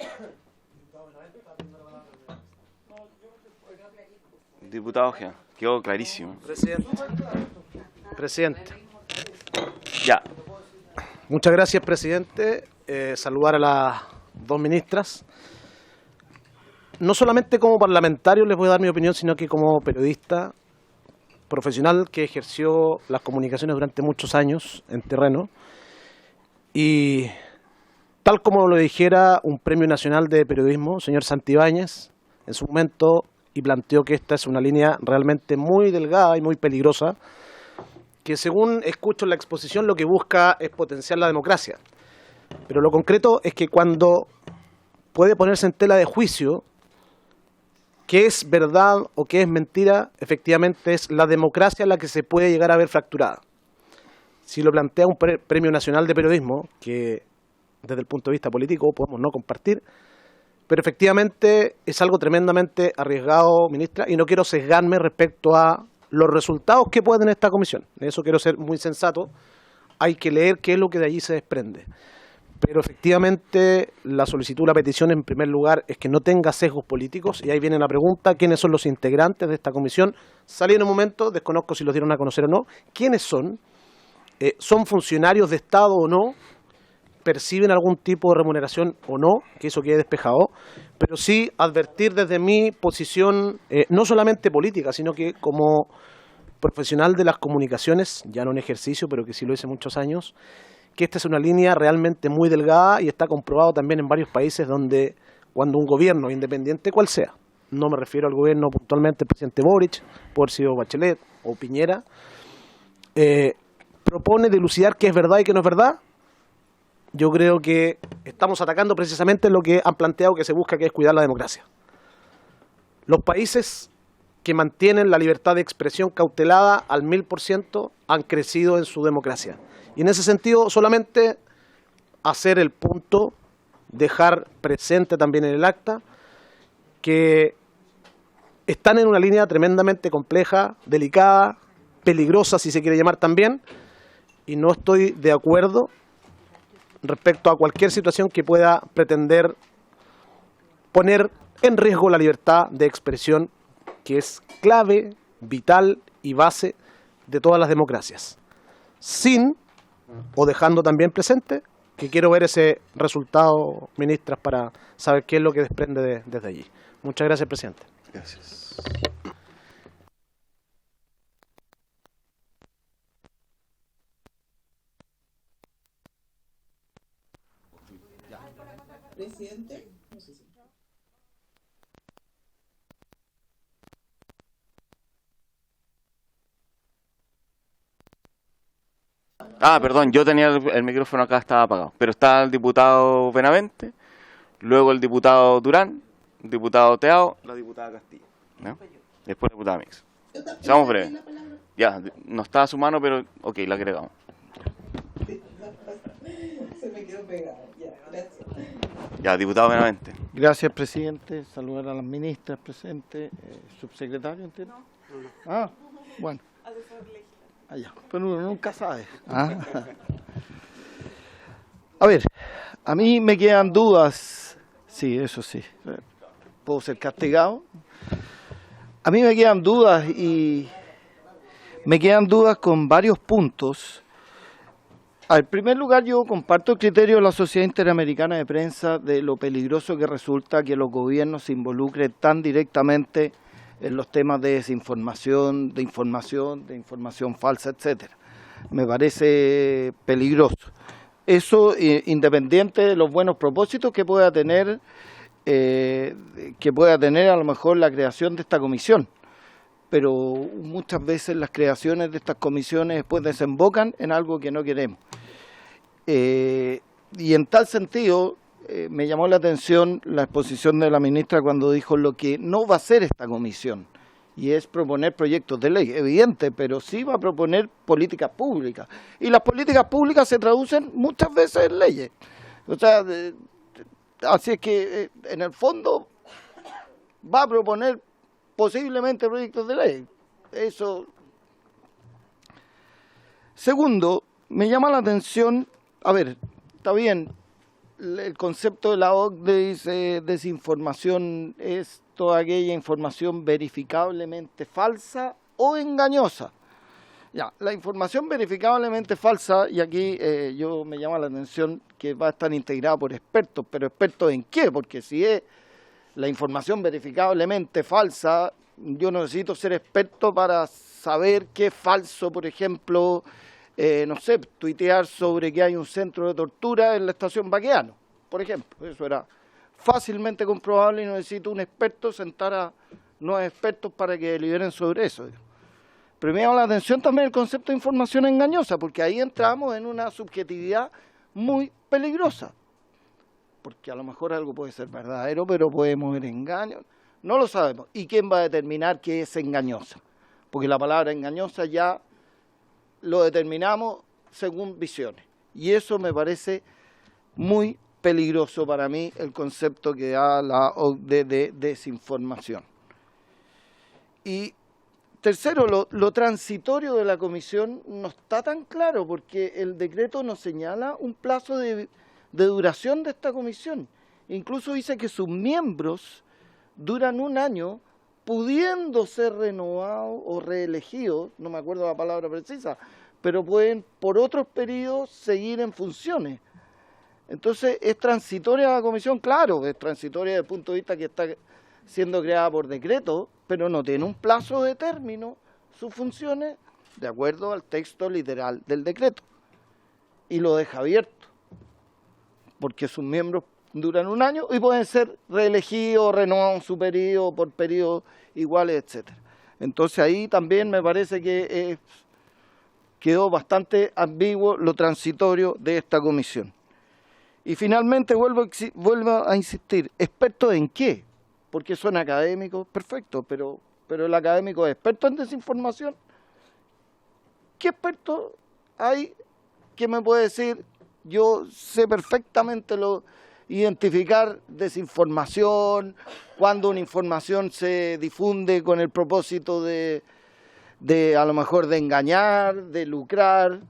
Diputado Ojea, quedó clarísimo. Presidente. Ya. Muchas gracias, presidente. Saludar a las dos ministras. No solamente como parlamentario les voy a dar mi opinión, sino que como periodista profesional que ejerció las comunicaciones durante muchos años en terreno. Y tal como lo dijera un premio nacional de periodismo, señor Santibáñez, en su momento, y planteó que esta es una línea realmente muy delgada y muy peligrosa, que según escucho en la exposición lo que busca es potenciar la democracia. Pero lo concreto es que cuando puede ponerse en tela de juicio qué es verdad o qué es mentira, efectivamente es la democracia la que se puede llegar a ver fracturada. Si lo plantea un premio nacional de periodismo, que desde el punto de vista político podemos no compartir, pero efectivamente es algo tremendamente arriesgado, ministra, y no quiero sesgarme respecto a los resultados que puede tener esta comisión. En eso quiero ser muy sensato. Hay que leer qué es lo que de allí se desprende. Pero efectivamente la solicitud, la petición en primer lugar es que no tenga sesgos políticos, y ahí viene la pregunta: ¿quiénes son los integrantes de esta comisión? Salí en un momento, desconozco si los dieron a conocer o no. ¿Quiénes son? ¿Son funcionarios de Estado o no? ¿Perciben algún tipo de remuneración o no? Que eso quede despejado. Pero sí advertir desde mi posición, no solamente política, sino que como profesional de las comunicaciones, ya no en ejercicio, pero que sí lo hice muchos años, que esta es una línea realmente muy delgada, y está comprobado también en varios países donde cuando un gobierno, independiente cual sea, no me refiero al gobierno puntualmente del presidente Boric, por sido Bachelet o Piñera, propone dilucidar qué es verdad y qué no es verdad, yo creo que estamos atacando precisamente lo que han planteado que se busca, que es cuidar la democracia. Los países que mantienen la libertad de expresión cautelada al 1000% han crecido en su democracia. Y en ese sentido, solamente hacer el punto, dejar presente también en el acta, que están en una línea tremendamente compleja, delicada, peligrosa, si se quiere llamar también, y no estoy de acuerdo respecto a cualquier situación que pueda pretender poner en riesgo la libertad de expresión, que es clave, vital y base de todas las democracias. Sin, o dejando también presente, que quiero ver ese resultado, ministras, para saber qué es lo que desprende desde allí. Muchas gracias, presidente. Gracias. Presidente. Ah, perdón, yo tenía el micrófono acá, estaba apagado. Pero está el diputado Benavente, luego el diputado Durán, el diputado Teao, la diputada Castillo, ¿no? Después la diputada Mix. Seamos breves. Ya, no está a su mano, pero ok, la agregamos. Se me quedó pegado. Ya, gracias. Ya, diputado Benavente. Gracias, presidente. Saludar a las ministras presentes. Subsecretario, ¿entiendo? Ah, bueno. Allá, pero uno nunca sabe. Ah. A ver, a mí me quedan dudas. Sí, eso sí. Puedo ser castigado. A mí me quedan dudas y me quedan dudas con varios puntos. En primer lugar, yo comparto el criterio de la Sociedad Interamericana de Prensa de lo peligroso que resulta que los gobiernos se involucren tan directamente en los temas de desinformación, de información falsa, etcétera. Me parece peligroso. Eso independiente de los buenos propósitos que pueda tener a lo mejor la creación de esta comisión. Pero muchas veces las creaciones de estas comisiones después desembocan en algo que no queremos. Y en tal sentido, me llamó la atención la exposición de la ministra cuando dijo lo que no va a hacer esta comisión, y es proponer proyectos de ley, evidente, pero sí va a proponer políticas públicas. Y las políticas públicas se traducen muchas veces en leyes. O sea, así es que en el fondo va a proponer posiblemente proyectos de ley. Eso. Segundo, me llama la atención, a ver, está bien, el concepto de la OCDE dice desinformación es toda aquella información verificablemente falsa o engañosa. Ya, la información verificablemente falsa, y aquí yo me llama la atención que va a estar integrada por expertos, pero ¿expertos en qué? Porque si es la información verificablemente falsa, yo no necesito ser experto para saber qué es falso, por ejemplo, no sé, tuitear sobre que hay un centro de tortura en la estación Baqueano, por ejemplo. Eso era fácilmente comprobable y no necesito un experto sentar a no expertos para que deliberen sobre eso. Pero me llama la atención también el concepto de información engañosa, porque ahí entramos en una subjetividad muy peligrosa. Porque a lo mejor algo puede ser verdadero, pero puede mover engaño. No lo sabemos. ¿Y quién va a determinar qué es engañosa? Porque la palabra engañosa ya lo determinamos según visiones. Y eso me parece muy peligroso para mí, el concepto que da la OCDE de desinformación. Y tercero, lo transitorio de la comisión no está tan claro, porque el decreto nos señala un plazo de duración de esta comisión. Incluso dice que sus miembros duran un año, pudiendo ser renovados o reelegidos, no me acuerdo la palabra precisa, pero pueden por otros periodos seguir en funciones. Entonces, ¿es transitoria la comisión? Claro, es transitoria desde el punto de vista que está siendo creada por decreto, pero no tiene un plazo de término sus funciones de acuerdo al texto literal del decreto. Y lo deja abierto, porque sus miembros duran un año y pueden ser reelegidos, renovados en su periodo, por periodos iguales, etcétera. Entonces ahí también me parece que quedó bastante ambiguo lo transitorio de esta comisión. Y finalmente vuelvo a insistir, ¿expertos en qué? Porque son académicos, perfecto, pero el académico es experto en desinformación. ¿Qué experto hay que me puede decir? Yo sé perfectamente identificar desinformación, cuando una información se difunde con el propósito de a lo mejor de engañar, de lucrar.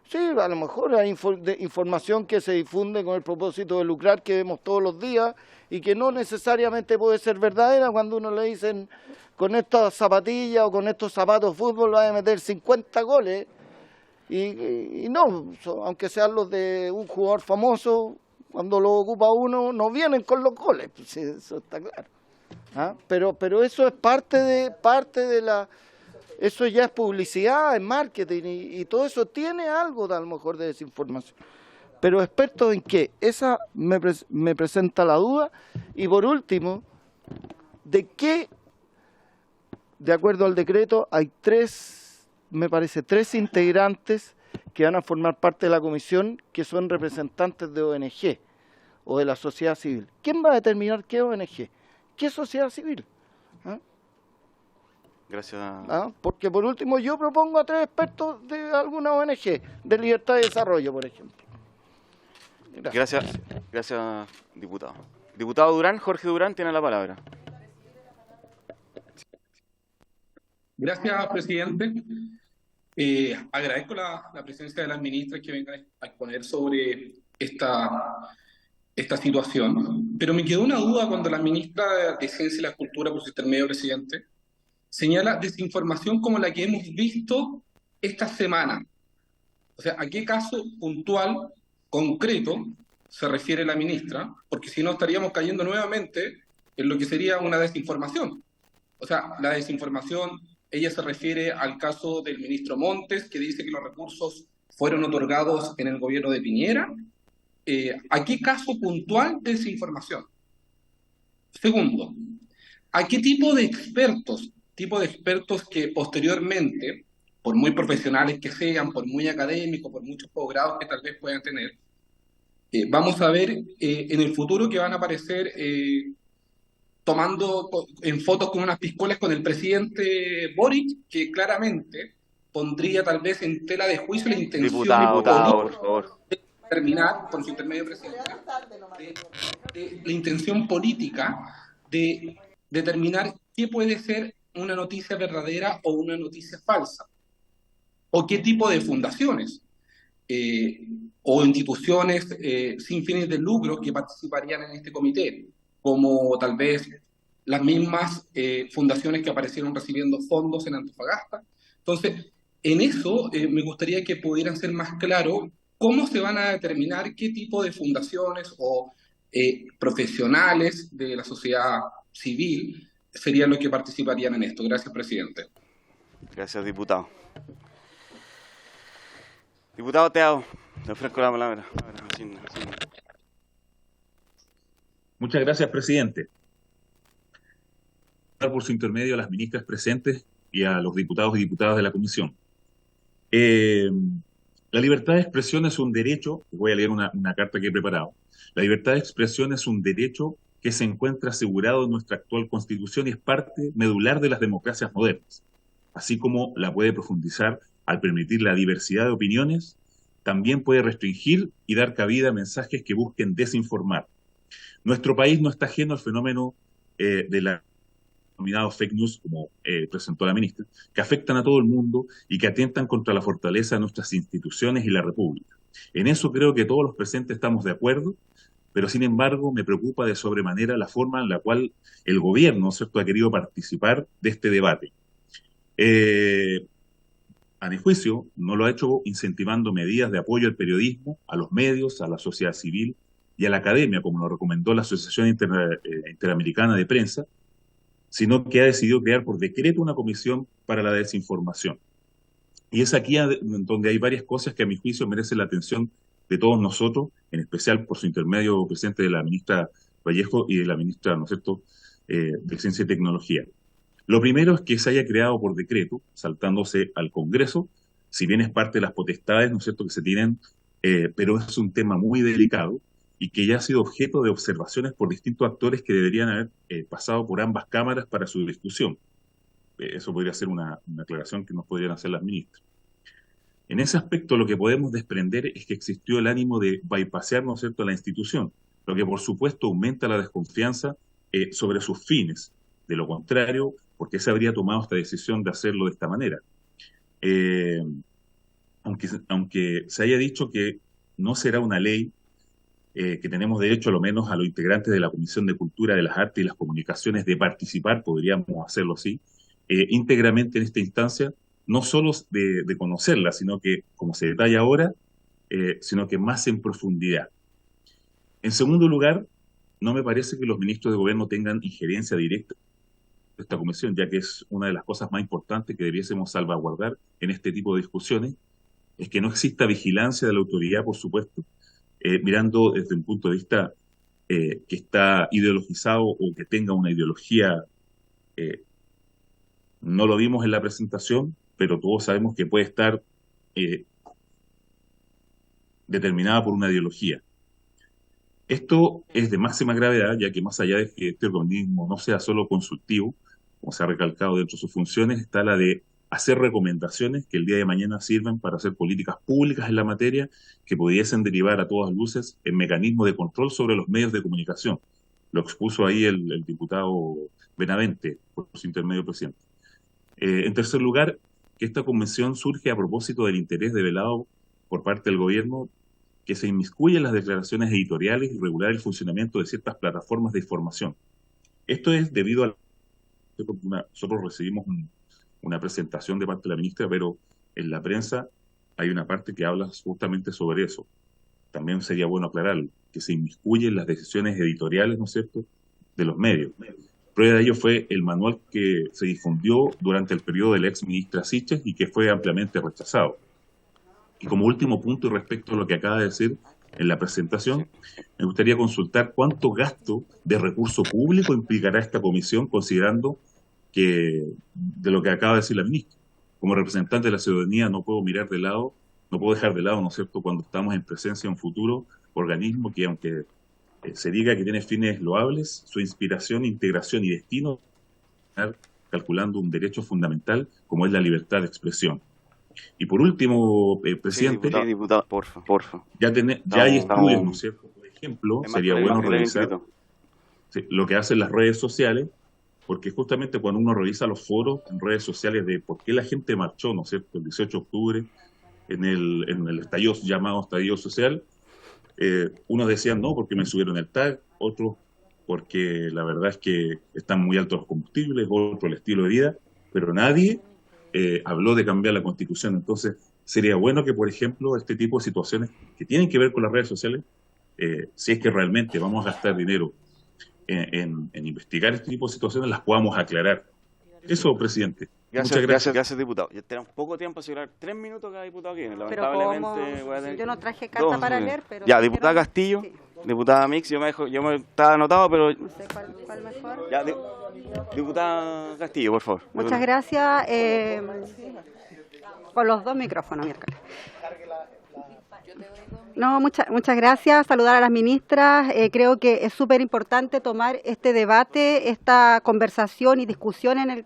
Sí, a lo mejor hay información que se difunde con el propósito de lucrar, que vemos todos los días y que no necesariamente puede ser verdadera cuando uno le dicen con estas zapatillas o con estos zapatos de fútbol va a meter 50 goles y no, aunque sean los de un jugador famoso, cuando lo ocupa uno no vienen con los goles, pues sí, eso está claro. ¿Ah? Pero eso es parte de la... Eso ya es publicidad, es marketing y todo eso tiene algo de, a lo mejor de desinformación. Pero expertos en qué, esa me presenta la duda. Y por último, de qué, de acuerdo al decreto, hay tres integrantes que van a formar parte de la comisión que son representantes de ONG o de la sociedad civil. ¿Quién va a determinar qué ONG? ¿Qué sociedad civil? ¿Ah? Gracias. Porque por último yo propongo a 3 expertos de alguna ONG, de Libertad de Desarrollo, por ejemplo. Gracias, diputado. Diputado Durán, Jorge Durán, tiene la palabra. Gracias, presidente. Agradezco la presencia de las ministras que vengan a exponer sobre esta situación, pero me quedó una duda cuando la ministra de Ciencia y la Cultura, por su intermedio, presidente, señala desinformación como la que hemos visto esta semana. O sea, ¿a qué caso puntual, concreto, se refiere la ministra? Porque si no estaríamos cayendo nuevamente en lo que sería una desinformación. O sea, la desinformación, ella se refiere al caso del ministro Montes, que dice que los recursos fueron otorgados en el gobierno de Piñera. ¿A qué caso puntual de desinformación? Segundo, ¿a qué tipo de expertos que posteriormente, por muy profesionales que sean, por muy académicos, por muchos posgrados que tal vez puedan tener, vamos a ver en el futuro que van a aparecer tomando en fotos con unas piscolas con el presidente Boric, que claramente pondría tal vez en tela de juicio la intención Diputado, por favor. de terminar, por su intermedio, presidente, de la intención política de determinar qué puede ser una noticia verdadera o una noticia falsa, o qué tipo de fundaciones o instituciones sin fines de lucro que participarían en este comité, como tal vez las mismas fundaciones que aparecieron recibiendo fondos en Antofagasta. Entonces, en eso me gustaría que pudieran ser más claros cómo se van a determinar qué tipo de fundaciones o profesionales de la sociedad civil serían los que participarían en esto. Gracias, presidente. Gracias, diputado. Diputado Teao, le ofrezco la palabra. Muchas gracias, presidente. Por su intermedio a las ministras presentes y a los diputados y diputadas de la comisión. La libertad de expresión es un derecho, voy a leer una carta que he preparado. La libertad de expresión es un derecho que se encuentra asegurado en nuestra actual Constitución y es parte medular de las democracias modernas, así como la puede profundizar al permitir la diversidad de opiniones, también puede restringir y dar cabida a mensajes que busquen desinformar. Nuestro país no está ajeno al fenómeno de la denominado fake news, como presentó la ministra, que afectan a todo el mundo y que atentan contra la fortaleza de nuestras instituciones y la República. En eso creo que todos los presentes estamos de acuerdo, pero sin embargo me preocupa de sobremanera la forma en la cual el gobierno, ¿cierto?, ha querido participar de este debate. A mi juicio, no lo ha hecho incentivando medidas de apoyo al periodismo, a los medios, a la sociedad civil y a la academia, como lo recomendó la Asociación Interamericana de Prensa, sino que ha decidido crear por decreto una comisión para la desinformación. Y es aquí donde hay varias cosas que a mi juicio merecen la atención de todos nosotros, en especial por su intermedio presente de la ministra Vallejo y de la ministra, ¿no es cierto?, de Ciencia y Tecnología. Lo primero es que se haya creado por decreto, saltándose al Congreso, si bien es parte de las potestades, ¿no es cierto?, que se tienen, pero es un tema muy delicado y que ya ha sido objeto de observaciones por distintos actores que deberían haber pasado por ambas cámaras para su discusión. Eso podría ser una aclaración que nos podrían hacer las ministras. En ese aspecto, lo que podemos desprender es que existió el ánimo de bypassear, ¿no es cierto?, la institución, lo que por supuesto aumenta la desconfianza sobre sus fines. De lo contrario, ¿por qué se habría tomado esta decisión de hacerlo de esta manera? Aunque se haya dicho que no será una ley, que tenemos derecho a lo menos a los integrantes de la Comisión de Cultura, de las Artes y las Comunicaciones de participar, podríamos hacerlo así, íntegramente en esta instancia, no solo de conocerla, sino que, como se detalla ahora, sino que más en profundidad. En segundo lugar, no me parece que los ministros de gobierno tengan injerencia directa en esta comisión, ya que es una de las cosas más importantes que debiésemos salvaguardar en este tipo de discusiones, es que no exista vigilancia de la autoridad, por supuesto, mirando desde un punto de vista que está ideologizado o que tenga una ideología. No lo vimos en la presentación, pero todos sabemos que puede estar determinada por una ideología. Esto es de máxima gravedad, ya que más allá de que este organismo no sea solo consultivo, como se ha recalcado dentro de sus funciones, está la de hacer recomendaciones que el día de mañana sirvan para hacer políticas públicas en la materia que pudiesen derivar a todas luces en mecanismos de control sobre los medios de comunicación. Lo expuso ahí el diputado Benavente, por su intermedio presidente. En tercer lugar, que esta convención surge a propósito del interés develado por parte del gobierno que se inmiscuye en las declaraciones editoriales y regular el funcionamiento de ciertas plataformas de información. Esto es debido a... Nosotros recibimos una presentación de parte de la ministra, pero en la prensa hay una parte que habla justamente sobre eso. También sería bueno aclararlo, que se inmiscuye en las decisiones editoriales, ¿no es cierto?, de los medios. Prueba de ello fue el manual que se difundió durante el periodo de la ex ministra Siches y que fue ampliamente rechazado. Y como último punto, y respecto a lo que acaba de decir en la presentación, me gustaría consultar cuánto gasto de recurso público implicará esta comisión, considerando que de lo que acaba de decir la ministra. Como representante de la ciudadanía no puedo dejar de lado, ¿no es cierto?, cuando estamos en presencia de un futuro organismo que, aunque se diga que tiene fines loables, su inspiración, integración y destino, calculando un derecho fundamental como es la libertad de expresión. Y por último, presidente, sí, diputado, porfa. Ya hay estudios, ¿no es cierto? Por ejemplo, sería bueno revisar lo que hacen las redes sociales, porque justamente cuando uno revisa los foros en redes sociales de por qué la gente marchó, ¿no es cierto?, el 18 de octubre, en el llamado estallido social, unos decían no, porque me subieron el tag, otros porque la verdad es que están muy altos los combustibles, otro el estilo de vida, pero nadie habló de cambiar la Constitución. Entonces, sería bueno que, por ejemplo, este tipo de situaciones que tienen que ver con las redes sociales, si es que realmente vamos a gastar dinero en investigar este tipo de situaciones, las podamos aclarar. Eso, presidente. Muchas gracias. Gracias, diputado. Ya tenemos poco tiempo, así que 3 minutos cada diputado aquí. Pero Lamentablemente voy a tener... yo no traje carta para leer, pero... Ya, diputada Castillo, sí. Diputada Mix, yo me estaba anotado, pero... No sé cuál mejor. Ya, diputada Castillo, por favor. Muchas gracias. Con los dos micrófonos, mi alcalde. No, muchas gracias. Saludar a las ministras. Creo que es súper importante tomar este debate, esta conversación y discusión en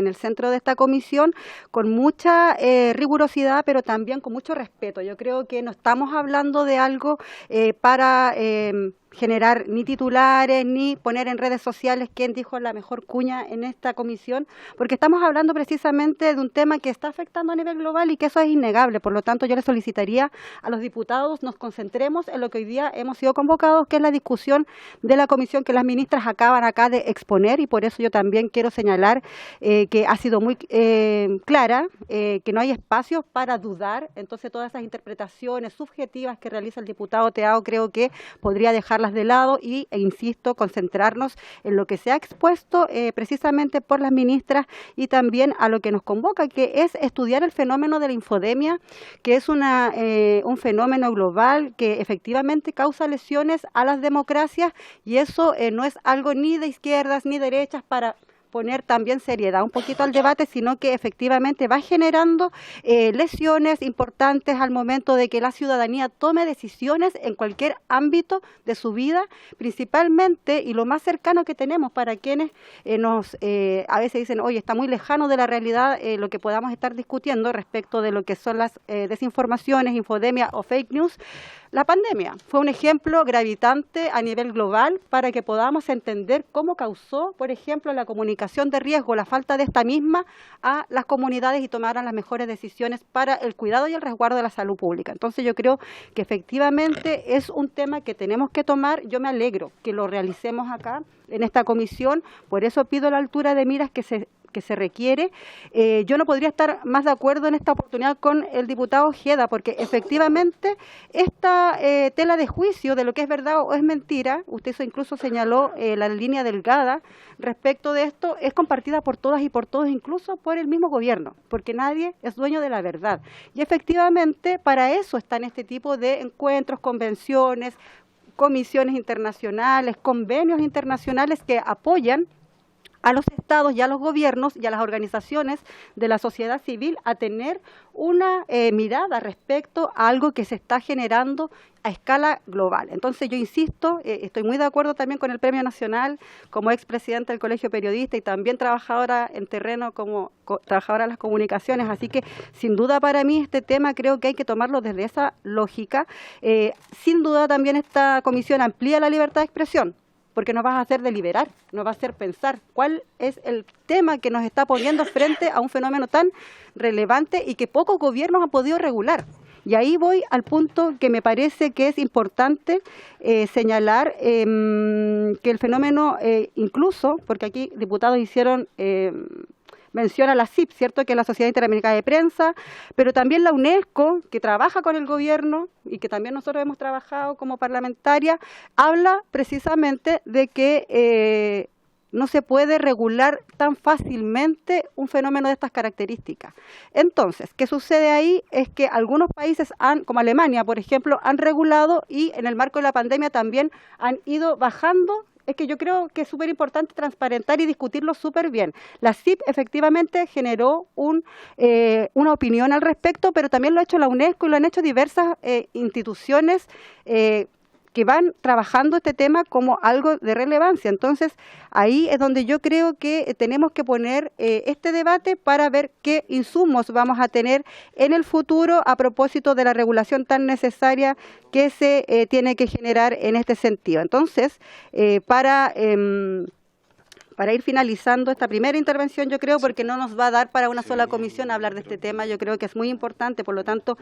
el centro de esta comisión con mucha rigurosidad, pero también con mucho respeto. Yo creo que no estamos hablando de algo para generar ni titulares, ni poner en redes sociales quién dijo la mejor cuña en esta comisión, porque estamos hablando precisamente de un tema que está afectando a nivel global y que eso es innegable. Por lo tanto, yo le solicitaría a los diputados nos concentremos en lo que hoy día hemos sido convocados, que es la discusión de la comisión que las ministras acaban acá de exponer, y por eso yo también quiero señalar que ha sido muy clara, que no hay espacios para dudar. Entonces, todas esas interpretaciones subjetivas que realiza el diputado Teao creo que podría dejarlas de lado e insisto, concentrarnos en lo que se ha expuesto precisamente por las ministras y también a lo que nos convoca, que es estudiar el fenómeno de la infodemia, que es un fenómeno global que efectivamente causa lesiones a las democracias, y eso no es algo ni de izquierdas ni derechas para poner también seriedad un poquito al debate, sino que efectivamente va generando lesiones importantes al momento de que la ciudadanía tome decisiones en cualquier ámbito de su vida, principalmente, y lo más cercano que tenemos para quienes a veces dicen, oye, está muy lejano de la realidad lo que podamos estar discutiendo respecto de lo que son las desinformaciones, infodemia o fake news. La pandemia fue un ejemplo gravitante a nivel global para que podamos entender cómo causó, por ejemplo, la comunicación de riesgo, la falta de esta misma a las comunidades y tomaran las mejores decisiones para el cuidado y el resguardo de la salud pública. Entonces yo creo que efectivamente es un tema que tenemos que tomar. Yo me alegro que lo realicemos acá en esta comisión, por eso pido la altura de miras que se requiere. Yo no podría estar más de acuerdo en esta oportunidad con el diputado Ojeda, porque efectivamente esta tela de juicio de lo que es verdad o es mentira, usted eso incluso señaló la línea delgada respecto de esto, es compartida por todas y por todos, incluso por el mismo gobierno, porque nadie es dueño de la verdad. Y efectivamente para eso están este tipo de encuentros, convenciones, comisiones internacionales, convenios internacionales que apoyan a los estados y a los gobiernos y a las organizaciones de la sociedad civil a tener una mirada respecto a algo que se está generando a escala global. Entonces yo insisto, estoy muy de acuerdo también con el Premio Nacional como expresidenta del Colegio Periodista y también trabajadora en terreno como trabajadora de las comunicaciones, así que sin duda para mí este tema creo que hay que tomarlo desde esa lógica. Sin duda también esta comisión amplía la libertad de expresión, porque nos va a hacer deliberar, nos va a hacer pensar cuál es el tema que nos está poniendo frente a un fenómeno tan relevante y que pocos gobiernos han podido regular. Y ahí voy al punto que me parece que es importante señalar que el fenómeno incluso, porque aquí diputados hicieron mención a la CIP, ¿cierto?, que es la Sociedad Interamericana de Prensa, pero también la UNESCO, que trabaja con el gobierno y que también nosotros hemos trabajado como parlamentaria, habla precisamente de que no se puede regular tan fácilmente un fenómeno de estas características. Entonces, ¿qué sucede ahí? Es que algunos países, como Alemania, por ejemplo, han regulado y en el marco de la pandemia también han ido bajando. Es que yo creo que es súper importante transparentar y discutirlo súper bien. La CIP efectivamente generó una opinión al respecto, pero también lo ha hecho la UNESCO y lo han hecho diversas instituciones que van trabajando este tema como algo de relevancia. Entonces, ahí es donde yo creo que tenemos que poner este debate para ver qué insumos vamos a tener en el futuro a propósito de la regulación tan necesaria que se tiene que generar en este sentido. Entonces, para ir finalizando esta primera intervención, yo creo, porque no nos va a dar para una sola comisión hablar de este tema, yo creo que es muy importante, por lo tanto,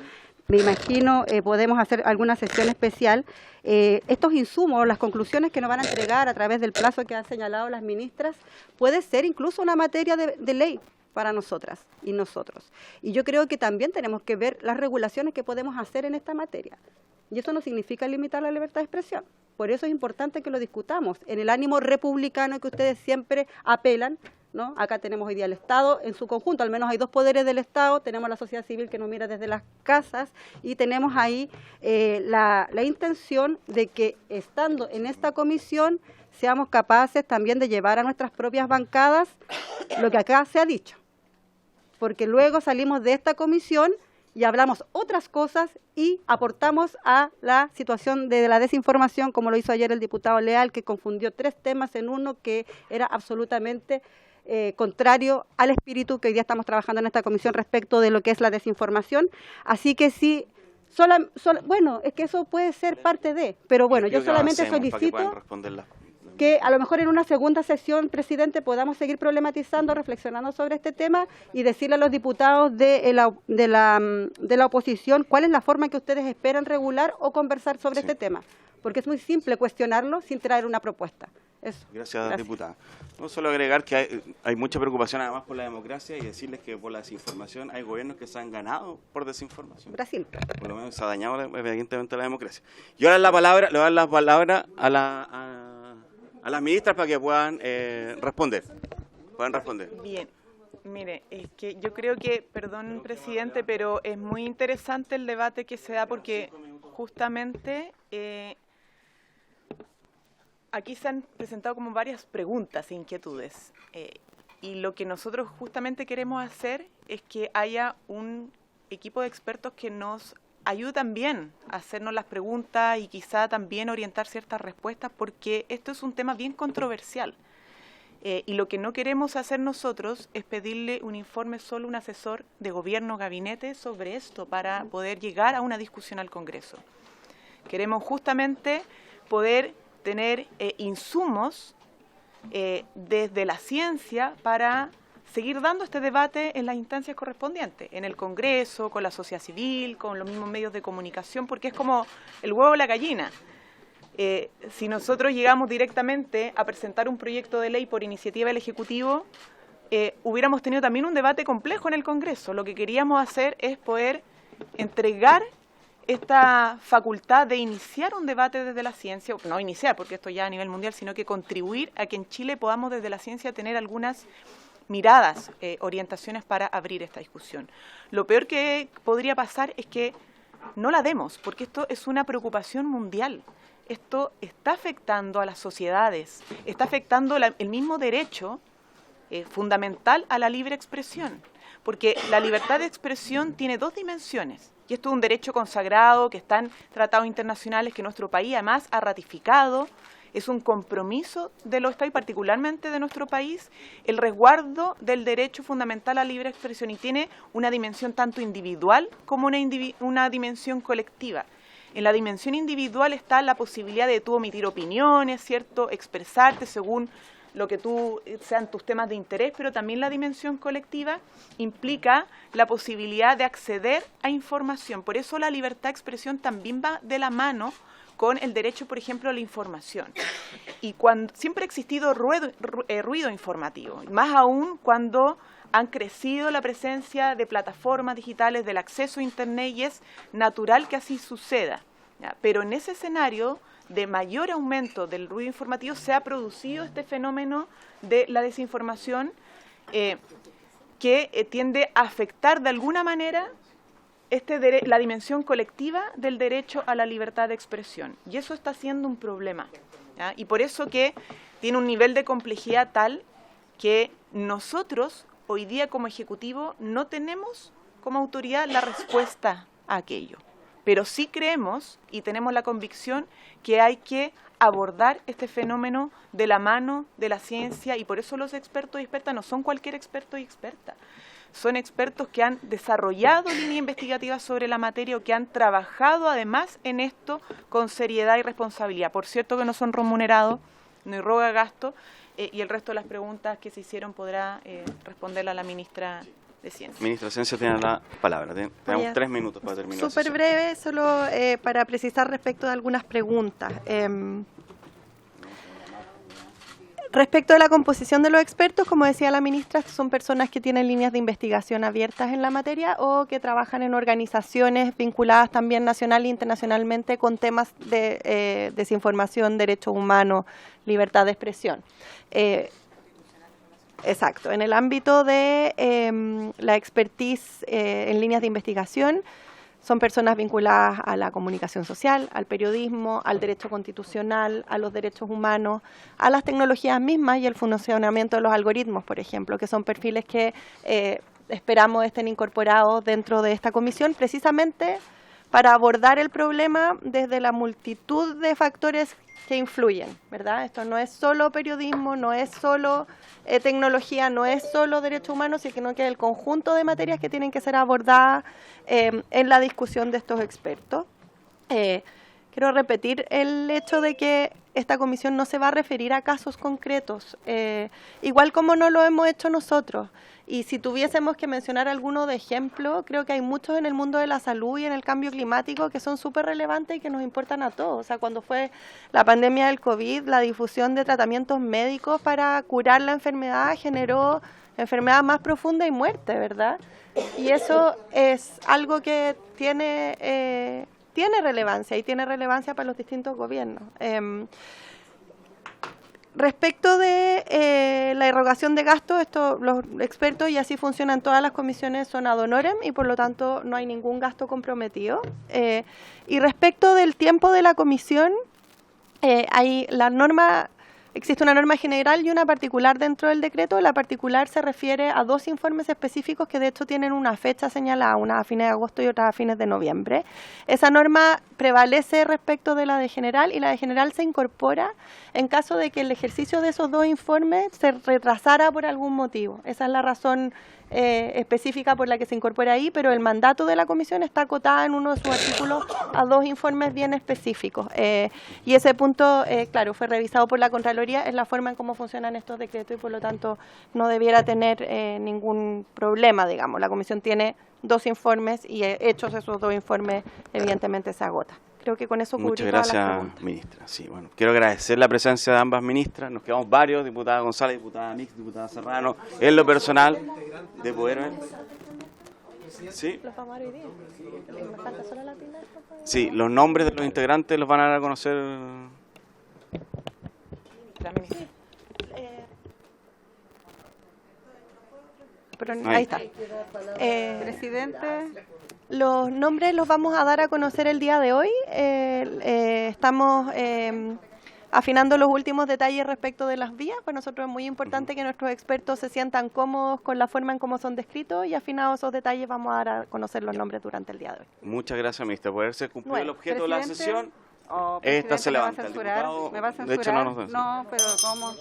me imagino podemos hacer alguna sesión especial. Estos insumos, las conclusiones que nos van a entregar a través del plazo que han señalado las ministras, puede ser incluso una materia de ley para nosotras y nosotros. Y yo creo que también tenemos que ver las regulaciones que podemos hacer en esta materia. Y eso no significa limitar la libertad de expresión. Por eso es importante que lo discutamos en el ánimo republicano que ustedes siempre apelan, ¿no? Acá tenemos hoy día el Estado en su conjunto, al menos hay dos poderes del Estado, tenemos la sociedad civil que nos mira desde las casas y tenemos ahí la intención de que estando en esta comisión seamos capaces también de llevar a nuestras propias bancadas lo que acá se ha dicho. Porque luego salimos de esta comisión y hablamos otras cosas y aportamos a la situación de la desinformación, como lo hizo ayer el diputado Leal, que confundió 3 temas en uno que era absolutamente contrario al espíritu que hoy día estamos trabajando en esta comisión respecto de lo que es la desinformación. Así que sí, bueno, es que eso puede ser parte de, pero bueno, yo solamente solicito que a lo mejor en una segunda sesión, presidente, podamos seguir problematizando, reflexionando sobre este tema y decirle a los diputados de la oposición cuál es la forma que ustedes esperan regular o conversar sobre este tema. Porque es muy simple cuestionarlo sin traer una propuesta. Eso. Gracias, diputada. No solo agregar que hay mucha preocupación además por la democracia y decirles que por la desinformación hay gobiernos que se han ganado por desinformación. Brasil. Por lo menos se ha dañado evidentemente la democracia. Y ahora le voy a dar la palabra a las ministras para que puedan responder. Bien, mire, es que yo creo que, perdón, presidente, pero es muy interesante el debate que se da porque justamente aquí se han presentado como varias preguntas e inquietudes y lo que nosotros justamente queremos hacer es que haya un equipo de expertos que nos ayude también a hacernos las preguntas y quizá también orientar ciertas respuestas porque esto es un tema bien controversial y lo que no queremos hacer nosotros es pedirle un informe solo a un asesor de gobierno, gabinete sobre esto para poder llegar a una discusión al Congreso. Queremos justamente poder tener insumos desde la ciencia para seguir dando este debate en las instancias correspondientes, en el Congreso, con la sociedad civil, con los mismos medios de comunicación, porque es como el huevo o la gallina. Si nosotros llegamos directamente a presentar un proyecto de ley por iniciativa del Ejecutivo, hubiéramos tenido también un debate complejo en el Congreso. Lo que queríamos hacer es poder entregar esta facultad de iniciar un debate desde la ciencia, no iniciar porque esto ya a nivel mundial, sino que contribuir a que en Chile podamos desde la ciencia tener algunas miradas, orientaciones para abrir esta discusión. Lo peor que podría pasar es que no la demos, porque esto es una preocupación mundial. Esto está afectando a las sociedades, está afectando el mismo derecho fundamental a la libre expresión, porque la libertad de expresión tiene dos dimensiones, y esto es un derecho consagrado que está en tratados internacionales que nuestro país además ha ratificado. Es un compromiso de los Estados y particularmente de nuestro país el resguardo del derecho fundamental a la libre expresión, y tiene una dimensión tanto individual como una dimensión colectiva. En la dimensión individual está la posibilidad de tú omitir opiniones, ¿cierto?, expresarte según lo que sean tus temas de interés, pero también la dimensión colectiva implica la posibilidad de acceder a información. Por eso la libertad de expresión también va de la mano con el derecho, por ejemplo, a la información. Y siempre ha existido ruido informativo, más aún cuando han crecido la presencia de plataformas digitales, del acceso a Internet, y es natural que así suceda, ¿ya? Pero en ese escenario de mayor aumento del ruido informativo se ha producido este fenómeno de la desinformación que tiende a afectar de alguna manera la dimensión colectiva del derecho a la libertad de expresión. Y eso está siendo un problema, ¿ya? Y por eso que tiene un nivel de complejidad tal que nosotros hoy día como Ejecutivo no tenemos como autoridad la respuesta a aquello. Pero sí creemos y tenemos la convicción que hay que abordar este fenómeno de la mano de la ciencia, y por eso los expertos y expertas no son cualquier experto y experta. Son expertos que han desarrollado líneas investigativas sobre la materia o que han trabajado además en esto con seriedad y responsabilidad. Por cierto que no son remunerados, no irroga gasto, y el resto de las preguntas que se hicieron podrá responderla la ministra de Ciencia. Ministra de Ciencia tiene la palabra. Tenemos 3 minutos para terminar. Súper breve, solo para precisar respecto de algunas preguntas. Respecto de la composición de los expertos, como decía la ministra, son personas que tienen líneas de investigación abiertas en la materia o que trabajan en organizaciones vinculadas también nacional e internacionalmente con temas de desinformación, derechos humanos, libertad de expresión. Exacto. En el ámbito de la expertise en líneas de investigación, son personas vinculadas a la comunicación social, al periodismo, al derecho constitucional, a los derechos humanos, a las tecnologías mismas y el funcionamiento de los algoritmos, por ejemplo, que son perfiles que esperamos estén incorporados dentro de esta comisión, precisamente para abordar el problema desde la multitud de factores que influyen, ¿verdad? Esto no es solo periodismo, no es solo tecnología, no es solo derechos humanos, sino que es el conjunto de materias que tienen que ser abordadas en la discusión de estos expertos. Quiero repetir el hecho de que esta comisión no se va a referir a casos concretos, igual como no lo hemos hecho nosotros. Y si tuviésemos que mencionar alguno de ejemplo, creo que hay muchos en el mundo de la salud y en el cambio climático que son súper relevantes y que nos importan a todos. O sea, cuando fue la pandemia del COVID, la difusión de tratamientos médicos para curar la enfermedad generó enfermedad más profunda y muerte, ¿verdad? Y eso es algo que tiene relevancia y tiene relevancia para los distintos gobiernos. Respecto de la erogación de gastos, los expertos, y así funcionan todas las comisiones, son ad honorem y por lo tanto no hay ningún gasto comprometido. Y respecto del tiempo de la comisión, existe una norma general y una particular dentro del decreto. La particular se refiere a 2 informes específicos que de hecho tienen una fecha señalada, una a fines de agosto y otra a fines de noviembre. Esa norma prevalece respecto de la de general, y la de general se incorpora en caso de que el ejercicio de esos 2 informes se retrasara por algún motivo. Esa es la razón específica por la que se incorpora ahí, pero el mandato de la comisión está acotado en uno de sus artículos a 2 informes bien específicos. Y ese punto, claro, fue revisado por la Contraloría, es la forma en cómo funcionan estos decretos y por lo tanto no debiera tener ningún problema, digamos. La comisión tiene 2 informes y hechos esos 2 informes, evidentemente se agota. Creo que con eso cubrí Muchas todas las gracias, preguntas. ministra. Sí, bueno, quiero agradecer la presencia de ambas ministras. Nos quedamos varios, diputada González, diputada Nix, diputada Serrano, en lo personal, de poder ver. Sí. Sí, los nombres de los integrantes los van a dar a conocer. Pero ahí está. Presidente, los nombres los vamos a dar a conocer el día de hoy. Estamos afinando los últimos detalles respecto de las vías. Para nosotros es muy importante que nuestros expertos se sientan cómodos con la forma en cómo son descritos y afinados esos detalles vamos a dar a conocer los nombres durante el día de hoy. Muchas gracias, ministra. Por haberse cumplido el Bueno, objeto de la presidente, sesión, presidente, esta se ¿me va a levanta. El censurar? diputado, ¿Me va a de hecho, censurar? no nos No, pero ¿cómo?